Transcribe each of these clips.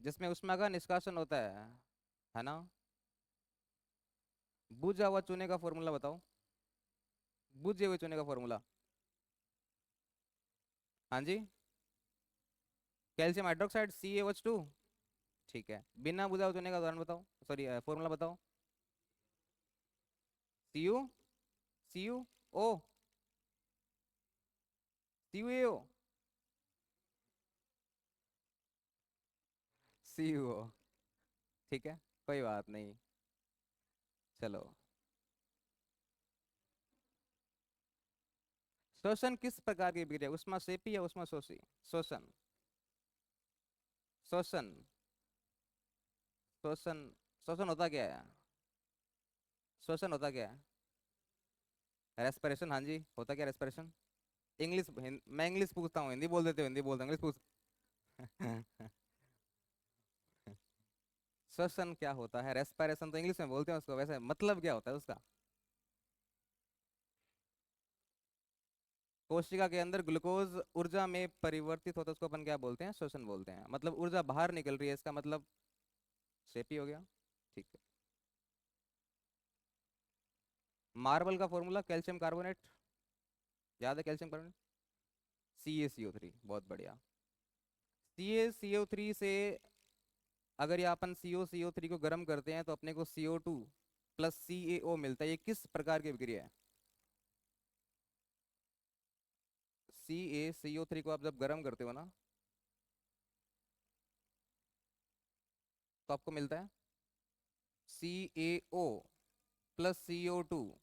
जिसमें ऊष्मा का निष्कासन होता है ना। बुझा हुआ चूने का फॉर्मूला बताओ। बुझे हुए चूने का फॉर्मूला। हाँ जी। Calcium hydroxide CaOH2। ठीक है, बिना बुझा हुआ चूने का उदाहरण बताओ, सॉरी फॉर्मूला बताओ। Cu o CuAO। CuO। ठीक है, कोई बात नहीं। चलो। श्वसन किस प्रकार की प्रक्रिया, उष्मा सेपी या उष्मा शोषी? श्वसन। श्वसन। श्वसन। श्वसन होता क्या है? श्वसन होता क्या है? रेस्पिरेशन, हाँ जी, होता क्या रेस्पिरेशन? इंग्लिश मैं इंग्लिश पूछता हूँ, हिंदी बोल देते हो, हिंदी बोलता हूँ, इंग्लिश पूछ। श्वसन क्या होता है? रेस्पिरेशन तो इंग्लिश में बोलते हैं उसको, वैसे मतलब क्या होता है उसका? कोशिका के अंदर ग्लूकोज ऊर्जा में परिवर्तित होता है, उसको अपन क्या बोलते हैं? श्वसन बोलते हैं। मतलब ऊर्जा बाहर निकल रही है, इसका मतलब शेपी हो गया। ठीक है। मार्बल का फॉर्मूला कैल्शियम कार्बोनेट, याद है कैल्शियम कार्बोनेट? CaCO3, बहुत बढ़िया। CaCO3 से अगर ये अपन CO CO3 को गर्म करते हैं तो अपने को CO2 प्लस CaO मिलता है। ये किस प्रकार की विक्रिया है? CaCO3 को आप जब गर्म करते हो ना, तो आपको मिलता है CaO प्लस CO2।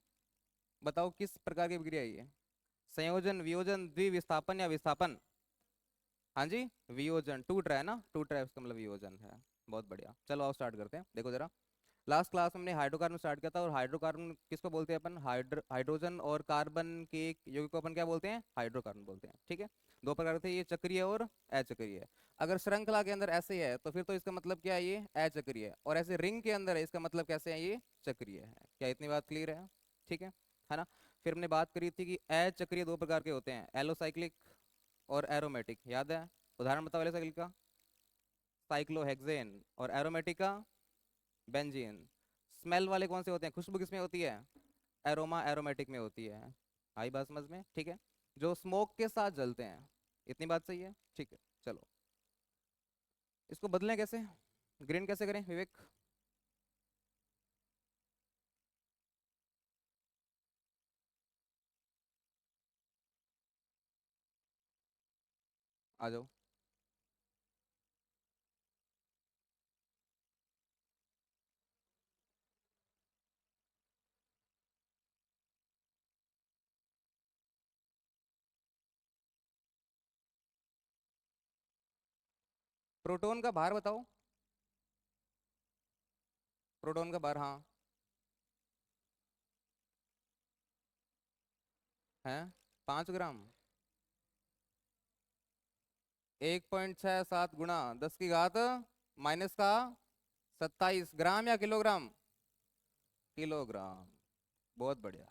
बताओ किस प्रकार की विक्रिया है ये? संयोजन, वियोजन, द्विविस्थापन या विस्थापन? हाँ जी, वियोजन। टूट रहा है ना, टूट रहा है, उसका मतलब वियोजन है। बहुत बढ़िया, चलो आओ स्टार्ट करते हैं। देखो जरा, लास्ट क्लास में हमने हाइड्रोकार्बन स्टार्ट किया था, और हाइड्रोकार्बन किसको बोलते हैं अपन? हाइड्रोजन और कार्बन के एक यौगिक को अपन क्या बोलते हैं? हाइड्रोकार्बन बोलते हैं। ठीक है। दो प्रकार थे, ये चक्रीय और अचक्रीय। अगर श्रृंखला के अंदर ऐसे है तो फिर तो इसका मतलब क्या है? ये अचक्रीय है। और ऐसे रिंग के अंदर है, इसका मतलब कैसे है? ये चक्रीय है। क्या इतनी बात क्लियर है? ठीक है ना। फिर हमने बात करी थी कि अचक्रीय दो प्रकार के होते हैं, एलोसाइक्लिक और एरोमेटिक, याद है? उदाहरण बताओ एलोसाइक्लिक का। साइक्लोहेक्सेन। और एरोमेटिक का? बेंजीन। स्मेल वाले कौन से होते हैं? खुशबू किसमें होती है? एरोमा एरोमेटिक में होती है। आई बात समझ में? ठीक है। जो स्मोक के साथ जलते हैं। इतनी बात सही है? ठीक है। चलो, इसको बदलें कैसे? ग्रीन कैसे करें विवेक? आ जाओ। प्रोटॉन का भार बताओ। प्रोटॉन का भार, हाँ। है 5 ग्राम। 1.67 गुणा 10 की घात -27 ग्राम या किलोग्राम? किलोग्राम। बहुत बढ़िया।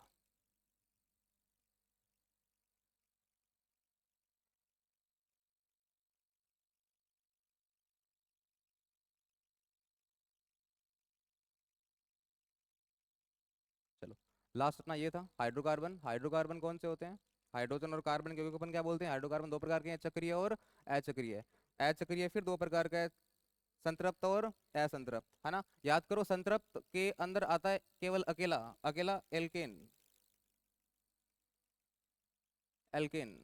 चलो, लास्ट अपना ये था हाइड्रोकार्बन। हाइड्रोकार्बन कौन से होते हैं? हाइड्रोजन और कार्बन के अपन क्या बोलते हैं? हाइड्रोकार्बन दो प्रकार के हैं, चक्रीय और अचक्रीय। अचक्रीय फिर दो प्रकार का है, संतृप्त और असंतृप्त, है ना। याद करो, संतृप्त के अंदर आता है केवल अकेला अकेला एल्केन। एल्केन।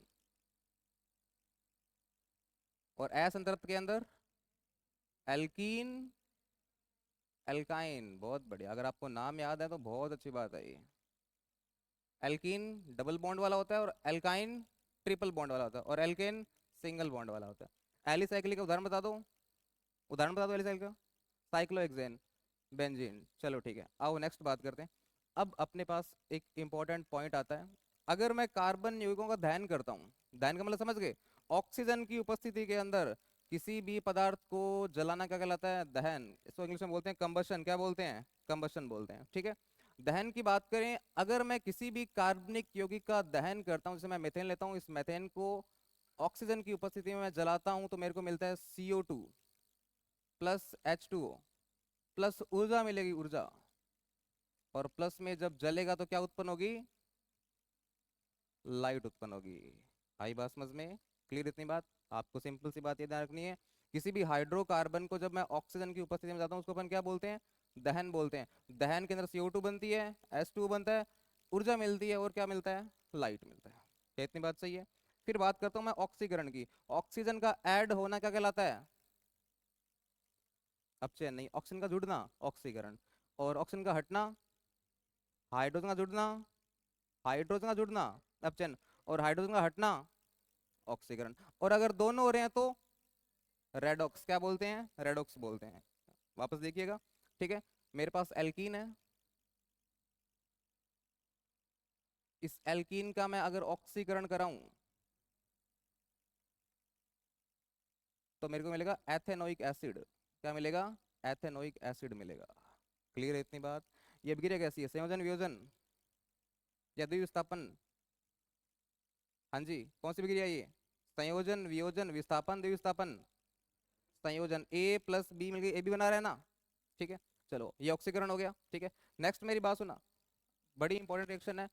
और असंतृप्त के अंदर एल्कीन, एल्काइन। बहुत बढ़िया, अगर आपको नाम याद है तो बहुत अच्छी बात है ये। एल्कीन डबल बॉन्ड वाला होता है, और एल्काइन ट्रिपल बॉन्ड वाला होता है, और एल्केन सिंगल बॉन्ड वाला होता है। एलिसाइक्लिक का उदाहरण बता दो। उदाहरण बता दो एलिसाइक्लिक का। Cyclohexane, benzene. चलो ठीक है, आओ नेक्स्ट बात करते हैं। अब अपने पास एक इंपॉर्टेंट पॉइंट आता है। अगर मैं कार्बन यौगिकों का दहन करता हूँ, दहन का मतलब समझ गए? ऑक्सीजन की उपस्थिति के अंदर किसी भी पदार्थ को जलाना क्या कहलाता है? दहन। इसको इंग्लिश में बोलते हैं कंबशन। क्या बोलते हैं? कंबशन बोलते हैं। ठीक है। दहन की बात करें, अगर मैं किसी भी कार्बनिक यौगिक का दहन करता हूँ, जैसे मैं मेथेन लेता हूँ, इस मेथेन को ऑक्सीजन की उपस्थिति में मैं जलाता हूँ, तो मेरे को मिलता है CO2। प्लस H2O प्लस ऊर्जा मिलेगी, ऊर्जा। और प्लस में जब जलेगा तो क्या उत्पन्न होगी? लाइट उत्पन्न होगी। आई बात समझ में? क्लियर इतनी बात? आपको सिंपल सी बात ये ध्यान रखनी है, किसी भी हाइड्रोकार्बन को जब मैं ऑक्सीजन की उपस्थिति में जाता हूँ उसको अपन क्या बोलते हैं? दहन बोलते हैं। दहन के अंदर CO2 बनती है, H2O बनता है, ऊर्जा मिलती है और क्या मिलता है? लाइट मिलता है। क्या इतनी बात सही है? फिर बात करता हूँ मैं ऑक्सीकरण की। ऑक्सीजन का ऐड होना क्या कहलाता है? अपचयन नहीं, ऑक्सीजन का जुड़ना ऑक्सीकरण। और ऑक्सीजन का हटना, हाइड्रोजन का जुड़ना, हाइड्रोजन का जुड़ना अपचयन, और हाइड्रोजन का हटना ऑक्सीकरण। और अगर दोनों हो रहे हैं तो रेडॉक्स, क्या बोलते हैं? रेडॉक्स बोलते हैं। वापस देखिएगा, ठीक है। मेरे पास एल्कीन है, इस एल्कीन का मैं अगर ऑक्सीकरण कराऊं तो मेरे को मिलेगा एथेनोइक एसिड। क्या मिलेगा? एथेनोइक एसिड मिलेगा। क्लियर है इतनी बात? ये अभिक्रिया कैसी है? संयोजन, वियोजन या द्विविस्थापन? हाँ जी, कौन सी अभिक्रिया है ये? संयोजन, वियोजन, विस्थापन, द्विविस्थापन? संयोजन। A प्लस बी मिलकर AB बना रहा है ना, ठीक है। चलो ये ऑक्सीकरण हो गया, ठीक है। नेक्स्ट मेरी बात सुना, बड़ी इंपॉर्टेंट रिएक्शन है,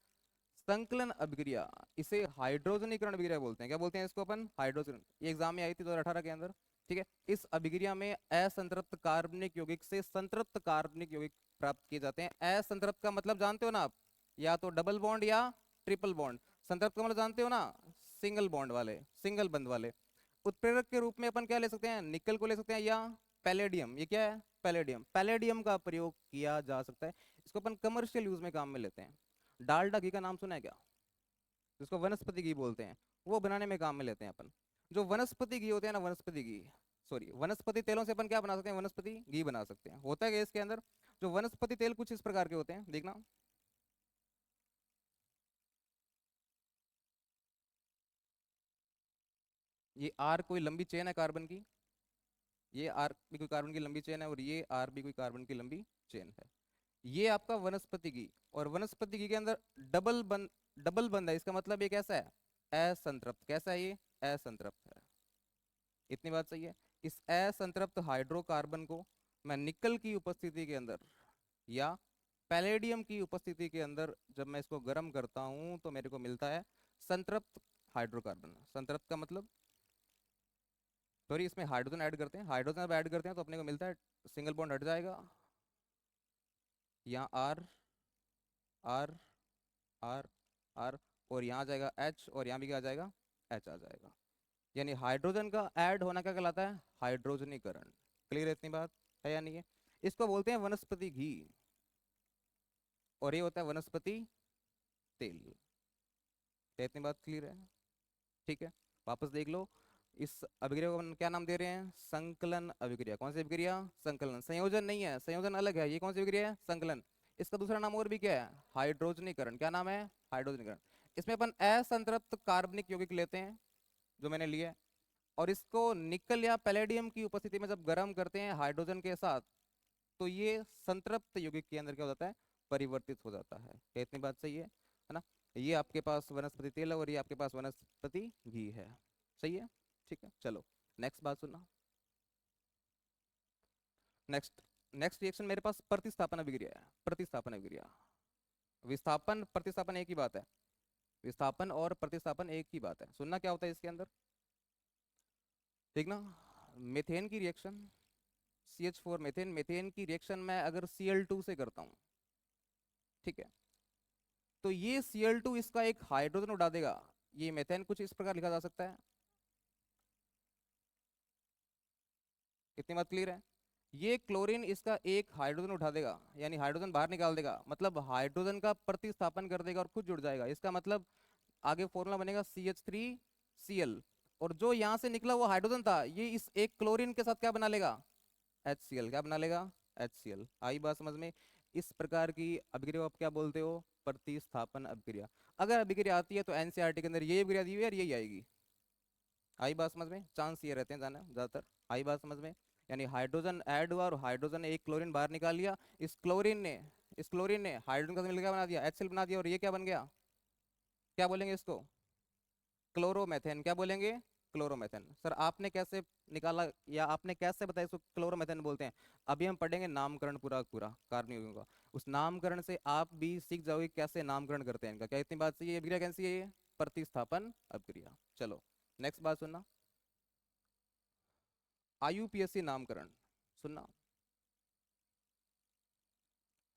संकलन अभिक्रिया। इसे हाइड्रोजनीकरण अभिक्रिया बोलते हैं। क्या बोलते हैं इसको अपन? हाइड्रोजन। ये एग्जाम में आई थी 2018 के अंदर, ठीक है। इस अभिक्रिया में असंतृप्त कार्बनिक यौगिक से संतृप्त कार्बनिक यौगिक प्राप्त किए जाते हैं। असंतृप्त का मतलब जानते हो ना आप? या तो डबल बॉन्ड या ट्रिपल बॉन्ड। संतृप्त का मतलब जानते हो ना? सिंगल बॉन्ड वाले, सिंगल बंध वाले। उत्प्रेरक के रूप में अपन क्या ले सकते हैं? निकल को ले सकते हैं या पैलेडियम। ये क्या है? पैलेडियम। पैलेडियम का प्रयोग किया जा सकता है, इसको अपन कमर्शियल यूज में काम में लेते हैं। डालडा घी का नाम सुना है क्या? जिसको वनस्पति घी बोलते हैं, वो बनाने में काम में लेते हैं अपन। जो वनस्पति घी होते हैं ना, वनस्पति घी, सॉरी वनस्पति तेलों से अपन क्या बना सकते हैं? वनस्पति घी बना सकते हैं। होता है क्या इसके अंदर? जो वनस्पति तेल कुछ इस प्रकार के होते हैं, देखना। ये आर कोई लंबी चेन है कार्बन की, ये आर भी कोई कार्बन की लंबी चेन है, और ये आर भी कोई कार्बन की लंबी चेन है। ये आपका वनस्पति घी। और वनस्पति घी के अंदर डबल बंद है, इसका मतलब ये कैसा है? असंतृप्त। कैसा है ये? असंतृप्त है। इतनी बात सही है? इस असंतृप्त हाइड्रोकार्बन को मैं निकल की उपस्थिति के अंदर या पैलेडियम की उपस्थिति के अंदर जब मैं इसको गर्म करता हूं तो मेरे को मिलता है संतृप्त हाइड्रोकार्बन। संतृप्त का मतलब, सॉरी, इसमें हाइड्रोजन ऐड करते हैं, हाइड्रोजन अब ऐड करते हैं तो अपने को मिलता है, सिंगल बॉन्ड हट जाएगा, यहाँ आर, आर, आर, आर, और यहाँ आ जाएगा H, और यहाँ भी क्या आ जाएगा? H आ जाएगा। यानी हाइड्रोजन का ऐड होना क्या कहलाता है? हाइड्रोजनीकरण। क्लियर है इतनी बात? है या नहीं है? इसको बोलते हैं वनस्पति घी, और ये होता है वनस्पति तेल। क्या इतनी बात क्लियर है? ठीक है, वापस देख लो। इस अभिक्रिया को हम क्या नाम दे रहे हैं? संकलन अभिक्रिया। कौन सी अभिक्रिया? संकलन। संयोजन नहीं है, संयोजन अलग है। ये कौन सी अभिक्रिया है? संकलन। इसका दूसरा नाम और भी क्या है? हाइड्रोजनीकरण। क्या नाम है? हाइड्रोजनीकरण। इसमें अपन असंतृप्त कार्बनिक यौगिक लेते हैं, जो मैंने लिया है, और इसको निकल या पैलेडियम की उपस्थिति में जब गर्म करते हैं हाइड्रोजन के साथ, तो ये संतृप्त यौगिक के अंदर क्या हो जाता है? परिवर्तित हो जाता है। क्या इतनी बात सही है ना? ये आपके पास वनस्पति तेल है और ये आपके पास वनस्पति घी है। सही है? ठीक है, चलो नेक्स्ट बात सुनना। नेक्स्ट नेक्स्ट रिएक्शन मेरे पास प्रतिस्थापन अभिक्रिया है। प्रतिस्थापन अभिक्रिया, विस्थापन प्रतिस्थापन एक ही बात है। विस्थापन और प्रतिस्थापन एक ही बात है। सुनना क्या होता है इसके अंदर, ठीक ना। मीथेन की रिएक्शन, CH4 मीथेन, मीथेन की रिएक्शन मैं अगर Cl2 से करता हूं, ठीक है, तो ये Cl2 इसका एक हाइड्रोजन उड़ा देगा। ये मीथेन कुछ इस प्रकार लिखा जा सकता है। कितनी बात क्लियर है? ये क्लोरीन इसका एक हाइड्रोजन उठा देगा, यानी हाइड्रोजन बाहर निकाल देगा, मतलब हाइड्रोजन का प्रतिस्थापन कर देगा और खुद जुड़ जाएगा। इसका मतलब आगे फॉर्मूला बनेगा CH3Cl, और जो यहाँ से निकला वो हाइड्रोजन था, ये इस एक क्लोरीन के साथ क्या बना लेगा? HCl। क्या बना लेगा? HCl। आई बात समझ में? इस प्रकार की अभिक्रिया को आप क्या बोलते हो? प्रतिस्थापन अभिक्रिया। अगर अभिक्रिया आती है तो NCERT के अंदर ये अभिक्रिया दी हुई है और यही आएगी। आई बात समझ में? चांस ये रहते हैं जाना ज्यादातर। आई बात समझ में? यानी हाइड्रोजन ऐड हुआ और हाइड्रोजन ने एक क्लोरीन बाहर निकाल लिया, इस क्लोरीन ने हाइड्रोजन का मिलकर क्या बना दिया? HCl बना दिया, और ये क्या बन गया? क्या बोलेंगे इसको? क्लोरोमेथेन। क्या बोलेंगे? क्लोरोमेथेन। सर आपने कैसे निकाला या आपने कैसे बताया इसको क्लोरोमेथेन बोलते हैं? अभी हम पढ़ेंगे नामकरण पूरा पूरा कार्बनिक यौगिकों का। उस नामकरण से आप भी सीख जाओगे कैसे नामकरण करते हैं इनका। क्या इतनी बात सही है? अभिक्रिया कैसी है ये? प्रतिस्थापन अभिक्रिया। चलो नेक्स्ट बात सुनना। आईयूपीएसी नामकरण सुनना।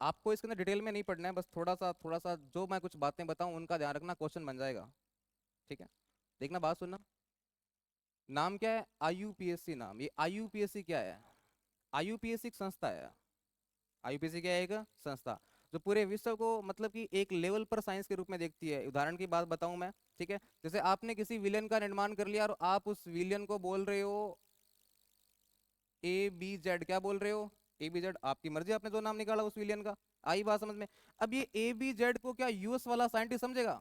आपको इसके अंदर डिटेल में नहीं पढ़ना है, बस थोड़ा सा जो मैं कुछ बातें बताऊं उनका ध्यान रखना, क्वेश्चन बन जाएगा। ठीक है, देखना बात सुनना। नाम क्या है? आईयूपीएससी नाम। ये आईयूपीएससी क्या है? आईयूपीएससी एक संस्था है। आईयूपीएससी क्या है? एक संस्था जो पूरे विश्व को मतलब कि एक लेवल पर साइंस के रूप में देखती है। उदाहरण की बात बताऊं मैं, ठीक है? जैसे आपने किसी विलेन का निर्माण कर लिया और आप उस विलेन को बोल रहे हो ABZ। क्या बोल रहे हो? ABZ। आपकी मर्जी, आपने जो नाम निकाला उस विलियन का। आई बात समझ में? अब ये ABZ को क्या यूएस वाला साइंटिस्ट समझेगा?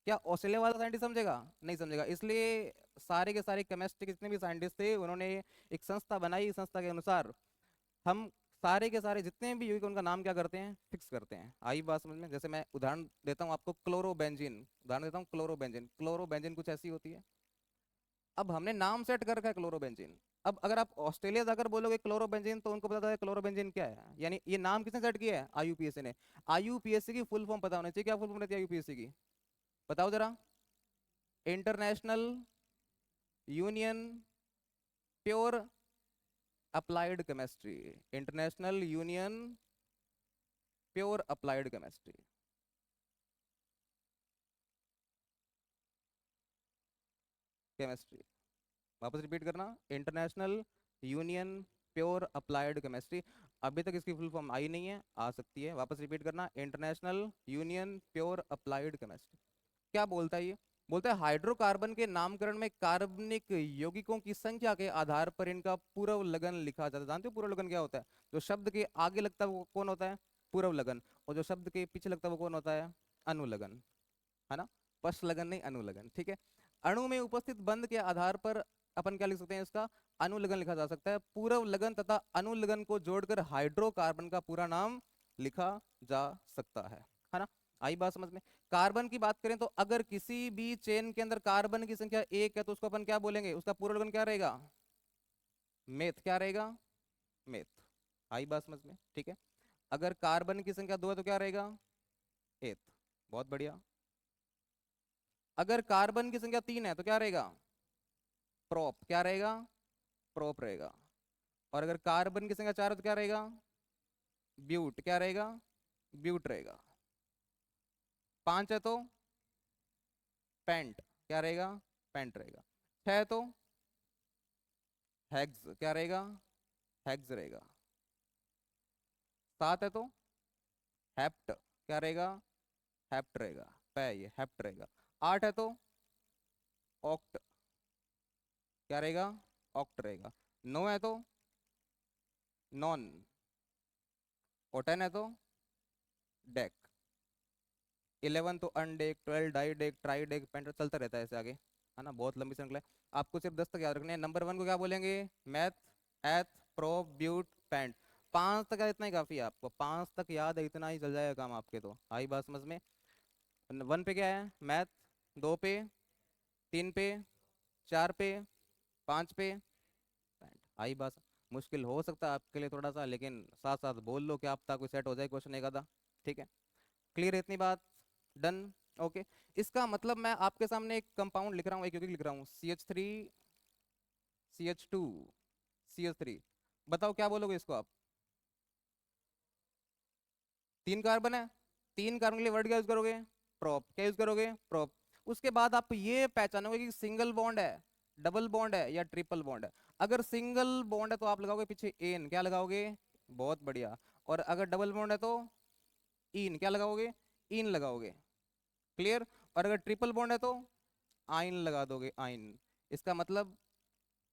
क्या ऑस्ट्रेलिया वाला साइंटिस्ट समझेगा? नहीं समझेगा। इसलिए सारे के सारे केमिस्ट के जितने भी साइंटिस्ट थे उन्होंने एक संस्था बनाई। इस संस्था के अनुसार हम सारे के सारे जितने भी यौगिक उनका नाम क्या करते हैं? फिक्स करते हैं। आई बात समझ में? जैसे मैं उदाहरण देता हूँ आपको, क्लोरोबेंजीन। उदाहरण देता हूँ क्लोरोबेंजीन। क्लोरोबेंजीन कुछ ऐसी होती है। अब हमने नाम सेट कर रखा है क्लोरोबेंजीन। अब अगर आप ऑस्ट्रेलिया जाकर बोलोगे क्लोरोबेंजीन तो उनको पता है क्लोरोबेंजीन क्या है। यानी ये नाम किसने सेट किया है? आईयूपीएससी ने। आईयूपीएससी की फुल फॉर्म पता होनी चाहिए। क्या फुल फॉर्म रहती है आईयूपीएससी की? बताओ जरा। International union pure applied chemistry. International union pure applied chemistry. Chemistry. वापस रिपीट करना। International union pure applied chemistry. अभी तक इसकी फुल फॉर्म आई नहीं है, आ सकती है। वापस रिपीट करना। International union pure applied chemistry. क्या बोलता है ये? बोलता है हाइड्रोकार्बन के नामकरण में कार्बनिक यौगिकों की संख्या के आधार पर इनका पूर्व लगन लिखा जाता है। जानते हो पूर्व लगन क्या होता है? जो शब्द के आगे लगता है वो कौन होता है? पूर्व लगन। और जो शब्द के पीछे लगता है वो कौन होता है? अनुलगन। है ना? पश्च लगन नहीं, अनुलगन। ठीक है। अणु में उपस्थित बंध के आधार पर अपन क्या लिख सकते हैं? इसका अनुलगन लिखा जा सकता है। पूर्व लगन तथा अनुलगन को जोड़कर हाइड्रोकार्बन का पूरा नाम लिखा जा सकता है ना? आई बात समझ में? कार्बन की बात करें तो अगर किसी भी चेन के अंदर कार्बन की संख्या एक है तो उसको अपन क्या बोलेंगे? उसका पूर्व लगन क्या रहेगा? मेथ। क्या रहेगा? मेथ। आई बात समझ में? ठीक है। अगर कार्बन की संख्या दो है तो क्या रहेगा? एथ। बहुत बढ़िया। अगर कार्बन की संख्या तीन है तो क्या रहेगा? प्रोप। क्या रहेगा? प्रोप रहेगा। और अगर कार्बन की संख्या चार है तो क्या रहेगा? ब्यूट। क्या रहेगा? ब्यूट रहेगा। पांच है तो पेंट। क्या रहेगा? पेंट रहेगा। छह है तो हेक्स। क्या रहेगा? हेक्स रहेगा। सात है तो हेप्ट। क्या रहेगा? हेप्ट रहेगा। पै ये हेप्ट रहेगा। आठ है तो ऑक्ट। क्या रहेगा? ऑक्ट रहेगा। नौ है तो नॉन। और 10 है तो डेक। 11 तो अनडेक, 12 डाईडेक, ट्राईडेक, पेंटा, चलता रहता है ऐसे आगे। है ना? बहुत लंबी श्रृंखला है। आपको सिर्फ 10 तक याद रखने हैं। नंबर वन को क्या बोलेंगे? मैथ, एथ, प्रोप, ब्यूट, पेंट। पांच तक है, इतना ही काफी है आपको। पांच तक याद है, इतना ही चल जाएगा काम आपके। तो आई बात समझ में? वन पे क्या है? मैथ। दो पे, तीन पे, चार पे, पांच पे पेंट। आई बात मुश्किल हो सकता है आपके लिए थोड़ा सा, लेकिन साथ साथ बोल लो क्या पता कोई सेट हो जाए क्वेश्चन एक आधा। ठीक है, क्लियर है इतनी बात? डन। ओके। इसका मतलब मैं आपके सामने एक कंपाउंड लिख रहा हूँ, एक यौगिक लिख रहा हूँ, CH3, CH2, CH3। बताओ क्या बोलोगे इसको आप? तीन कार्बन है। तीन कार्बन के लिए वर्ड क्या यूज करोगे? प्रोप। क्या यूज करोगे? प्रोप। उसके बाद आप ये पहचानोगे कि सिंगल बॉन्ड है, डबल बॉन्ड है या ट्रिपल बॉन्ड है। अगर सिंगल बॉन्ड है तो आप लगाओगे पीछे एन। क्या लगाओगे? बहुत बढ़िया। और अगर डबल बॉन्ड है तो इन। क्या लगाओगे? इन लगाओगे। क्लियर? और अगर ट्रिपल बॉन्ड है तो आइन लगा दोगे, आइन। इसका मतलब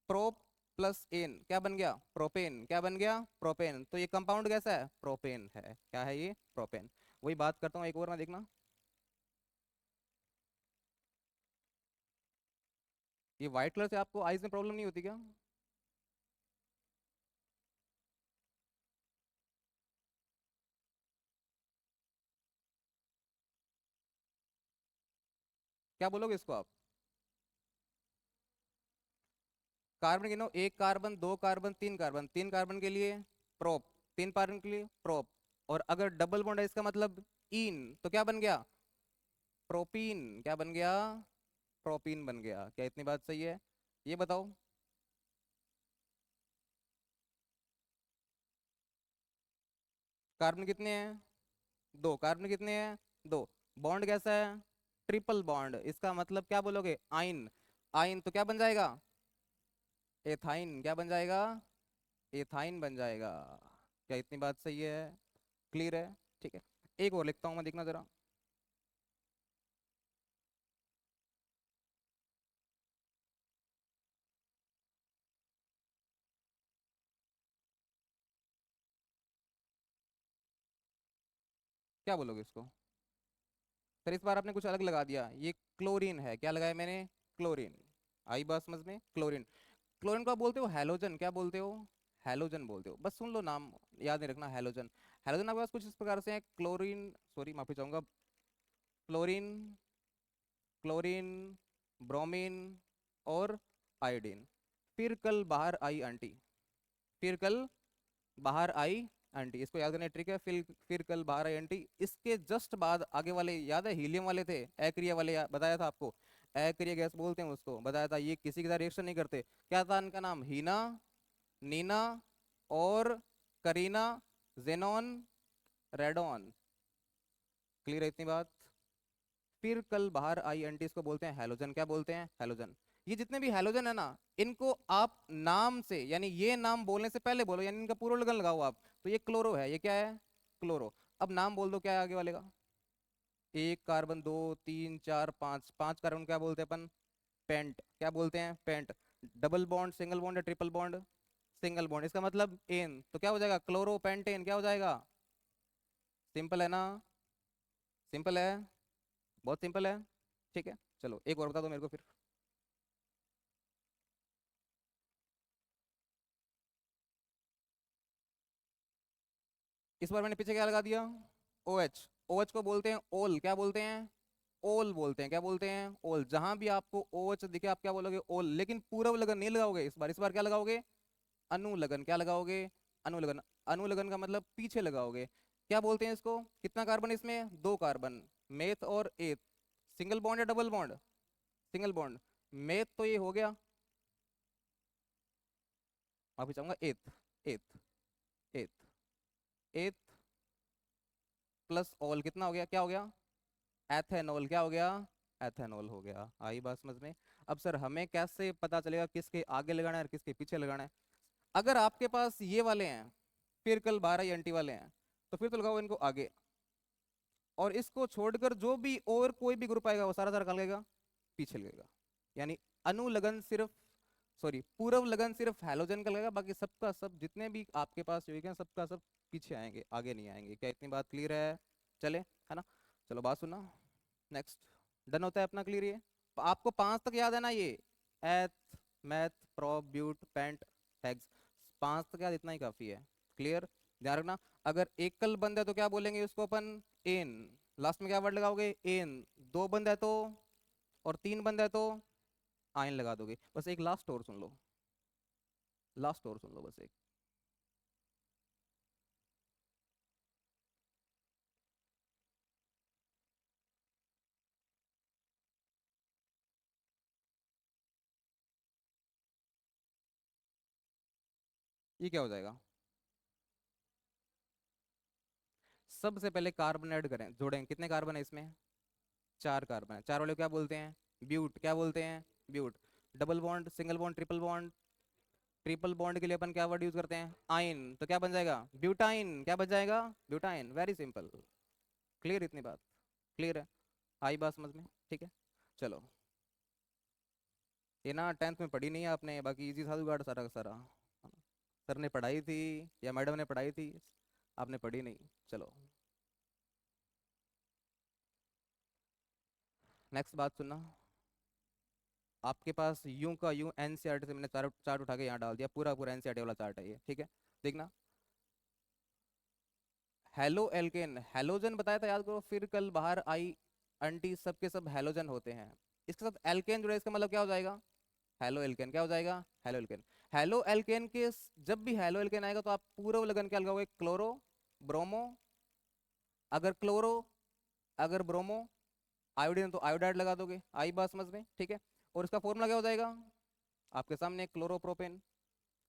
प्रोप प्लस एन क्या बन गया? प्रोपेन। क्या बन गया? प्रोपेन। तो ये कंपाउंड कैसा है? प्रोपेन है। क्या है ये? प्रोपेन। वही बात करता हूँ एक और, मैं देखना। ये व्हाइट कलर से आपको आईज में प्रॉब्लम नहीं होती क्या? क्या बोलोगे इसको आप? कार्बन गिनो, एक कार्बन, दो कार्बन, तीन कार्बन, तीन कार्बन के लिए प्रोप, तीन कार्बन के लिए प्रोप। और अगर डबल बॉन्ड है इसका मतलब इन, तो क्या बन गया? प्रोपीन। क्या बन गया? प्रोपीन बन गया। क्या इतनी बात सही है? ये बताओ। कार्बन कितने हैं? दो। कार्बन कितने हैं? दो। बॉन्ड कैसा है? Triple bond. इसका मतलब क्या बोलोगे? आइन। आइन तो क्या बन जाएगा? एथाइन। क्या बन जाएगा? एथाइन बन जाएगा। क्या इतनी बात सही है? क्लियर है? ठीक है। एक और लिखता हूं मैं, देखना जरा। क्या बोलोगे इसको? फिर इस बार आपने कुछ अलग लगा दिया। ये क्लोरीन है। क्या लगाया मैंने? क्लोरीन। आई बात समझ में? क्लोरीन। क्लोरीन को आप बोलते हो हैलोजन। क्या बोलते हो? हैलोजन बोलते हो। बस सुन लो नाम, याद नहीं रखना। हैलोजन। हैलोजन आपके पास कुछ इस प्रकार से है। क्लोरीन, सॉरी माफी चाहूंगा, क्लोरीन, क्लोरीन, ब्रोमीन और आयोडीन। फिर कल बाहर आई आंटी। फिर कल बाहर आई आंटी, इसको याद करने ट्रिक है। फिर कल बाहर आई आंटी। इसके जस्ट बाद आगे वाले याद है? हीलियम वाले थे, अक्रिया वाले, बताया था आपको। अक्रिया गैस बोलते हैं उसको, बताया था। ये किसी के साथ रिएक्शन नहीं करते। क्या था इनका नाम? हीना, नीना और करीना, जेनॉन, रेडॉन। क्लियर है इतनी बात? फिर कल बाहर आई आंटी, इसको बोलते हैं हैलोजन। क्या बोलते हैं? हैलोजन। ये जितने भी हैलोजन है ना, इनको आप नाम से, यानी ये नाम बोलने से पहले बोलो, यानी इनका पूर्व लगन लगाओ आप। तो ये क्लोरो है। ये क्या है? क्लोरो। अब नाम बोल दो, क्या है आगे वाले का? एक कार्बन, दो, तीन, चार, पांच। पांच कार्बन क्या बोलते हैं अपन? पेंट। क्या बोलते हैं? Pent. Double bond, single bond या ट्रिपल बॉन्ड? Single bond. इसका मतलब एन, तो क्या हो जाएगा? Chloropentane. क्या हो जाएगा? सिंपल है ना? सिंपल है, बहुत सिंपल है। ठीक है, चलो एक और बता दो मेरे को फिर। इस बार मैंने पीछे क्या लगा दिया? O H. ओ एच को बोलते हैं ओल। क्या बोलते हैं? ओल बोलते हैं। क्या बोलते हैं? ओल। जहां भी आपको ओ एच दिखे आप क्या बोलोगे? ओल। लेकिन पूर्व लगन नहीं लगाओगे इस बार। इस बार क्या लगाओगे? अनुलगन। क्या लगाओगे? अनुलगन। अनुलगन का मतलब पीछे लगाओगे। क्या बोलते हैं इसको? कितना कार्बन है इसमें? दो कार्बन। मेथ और एथ। सिंगल बॉन्ड या double bond? Single bond. Meth तो ये हो गया, माफी चाहूंगा, एथ। एथ। एथ। एथ प्लस ऑल कितना हो गया? क्या हो गया? एथेनॉल। क्या हो गया? एथेनॉल हो गया। आई बात समझ में? अब सर हमें कैसे पता चलेगा किसके आगे लगाना है और किसके पीछे लगाना है? अगर आपके पास ये वाले हैं, फिर कल 12 एंटी वाले हैं, तो फिर तो लगाओ इनको आगे। और इसको छोड़कर जो भी और कोई भी ग्रुप आएगा वो सारा सारा कहाँ लगेगा? पीछे लगेगा। यानी अनुलगन सिर्फ, सॉरी पूर्व लगन सिर्फ हैलोजन का लगेगा, बाकी सबका सब जितने भी आपके पास यौगिक हैं सबका सब पीछे आएंगे, आगे नहीं आएंगे। क्या इतनी बात क्लियर है? चले, है ना? चलो बात सुनना। नेक्स्ट। डन होता है अपना क्लियर ये? तो आपको पांच तक याद है ना ये? Eth, meth, prop, but, pent, hex. पांच तक याद, इतना ही काफी है। क्लियर? ध्यान रखना। अगर एकल बंद है तो क्या बोलेंगे उसको अपन? एन। लास्ट में क्या वर्ड लगाओगे? एन। दो बंद है तो, और तीन बंद है तो आयन लगा दोगे। बस एक लास्ट और सुन लो, लास्ट और सुन लो बस एक। ये क्या हो जाएगा? सबसे पहले कार्बन ऐड करें, जोड़ें। कितने कार्बन है इसमें? चार कार्बन है। चार वाले को क्या बोलते हैं? ब्यूट। क्या बोलते हैं? But. Double bond, single bond, triple bond? Triple bond के लिए अपन क्या वर्ड यूज करते हैं? आइन। तो क्या बन जाएगा? ब्यूटाइन। क्या बन जाएगा? ब्यूटाइन। Very simple. क्लियर इतनी बात? क्लियर है? आई बात समझ में? ठीक है, चलो। ये ना 10th में पढ़ी नहीं है आपने, बाकी इजी था जुगाड़ सारा का सारा। सर ने पढ़ाई थी या मैडम ने पढ़ाई थी, आपने पढ़ी नहीं। चलो नेक्स्ट बात सुनना। आपके पास यूं का यूं एनसीईआरटी से मैंने चार्ट चार्ट उठा के यहाँ डाल दिया, पूरा पूरा एनसीईआरटी वाला चार्ट है ये, ठीक है? देखना। हेलो एल्केन, हैलोजन बताया था, याद करो। फिर कल बाहर आई आंटी, सबके सब हैलोजन होते हैं। इसके साथ एल्केन जुड़ा है, इसका मतलब क्या हो जाएगा? हेलो एल्केन क्या हो जाएगा, हेलो एल्केन। हेलो एल्केन के जब भी हेलो एल्केन आएगा तो आप पूर्व लगन क्या लगाओगे, क्लोरो, ब्रोमो, अगर क्लोरो, अगर ब्रोमो, आयोडीन तो आयोडाइड लगा दोगे, आई बात समझ में, ठीक है। और इसका फॉर्मूला क्या हो जाएगा आपके सामने, क्लोरोप्रोपेन,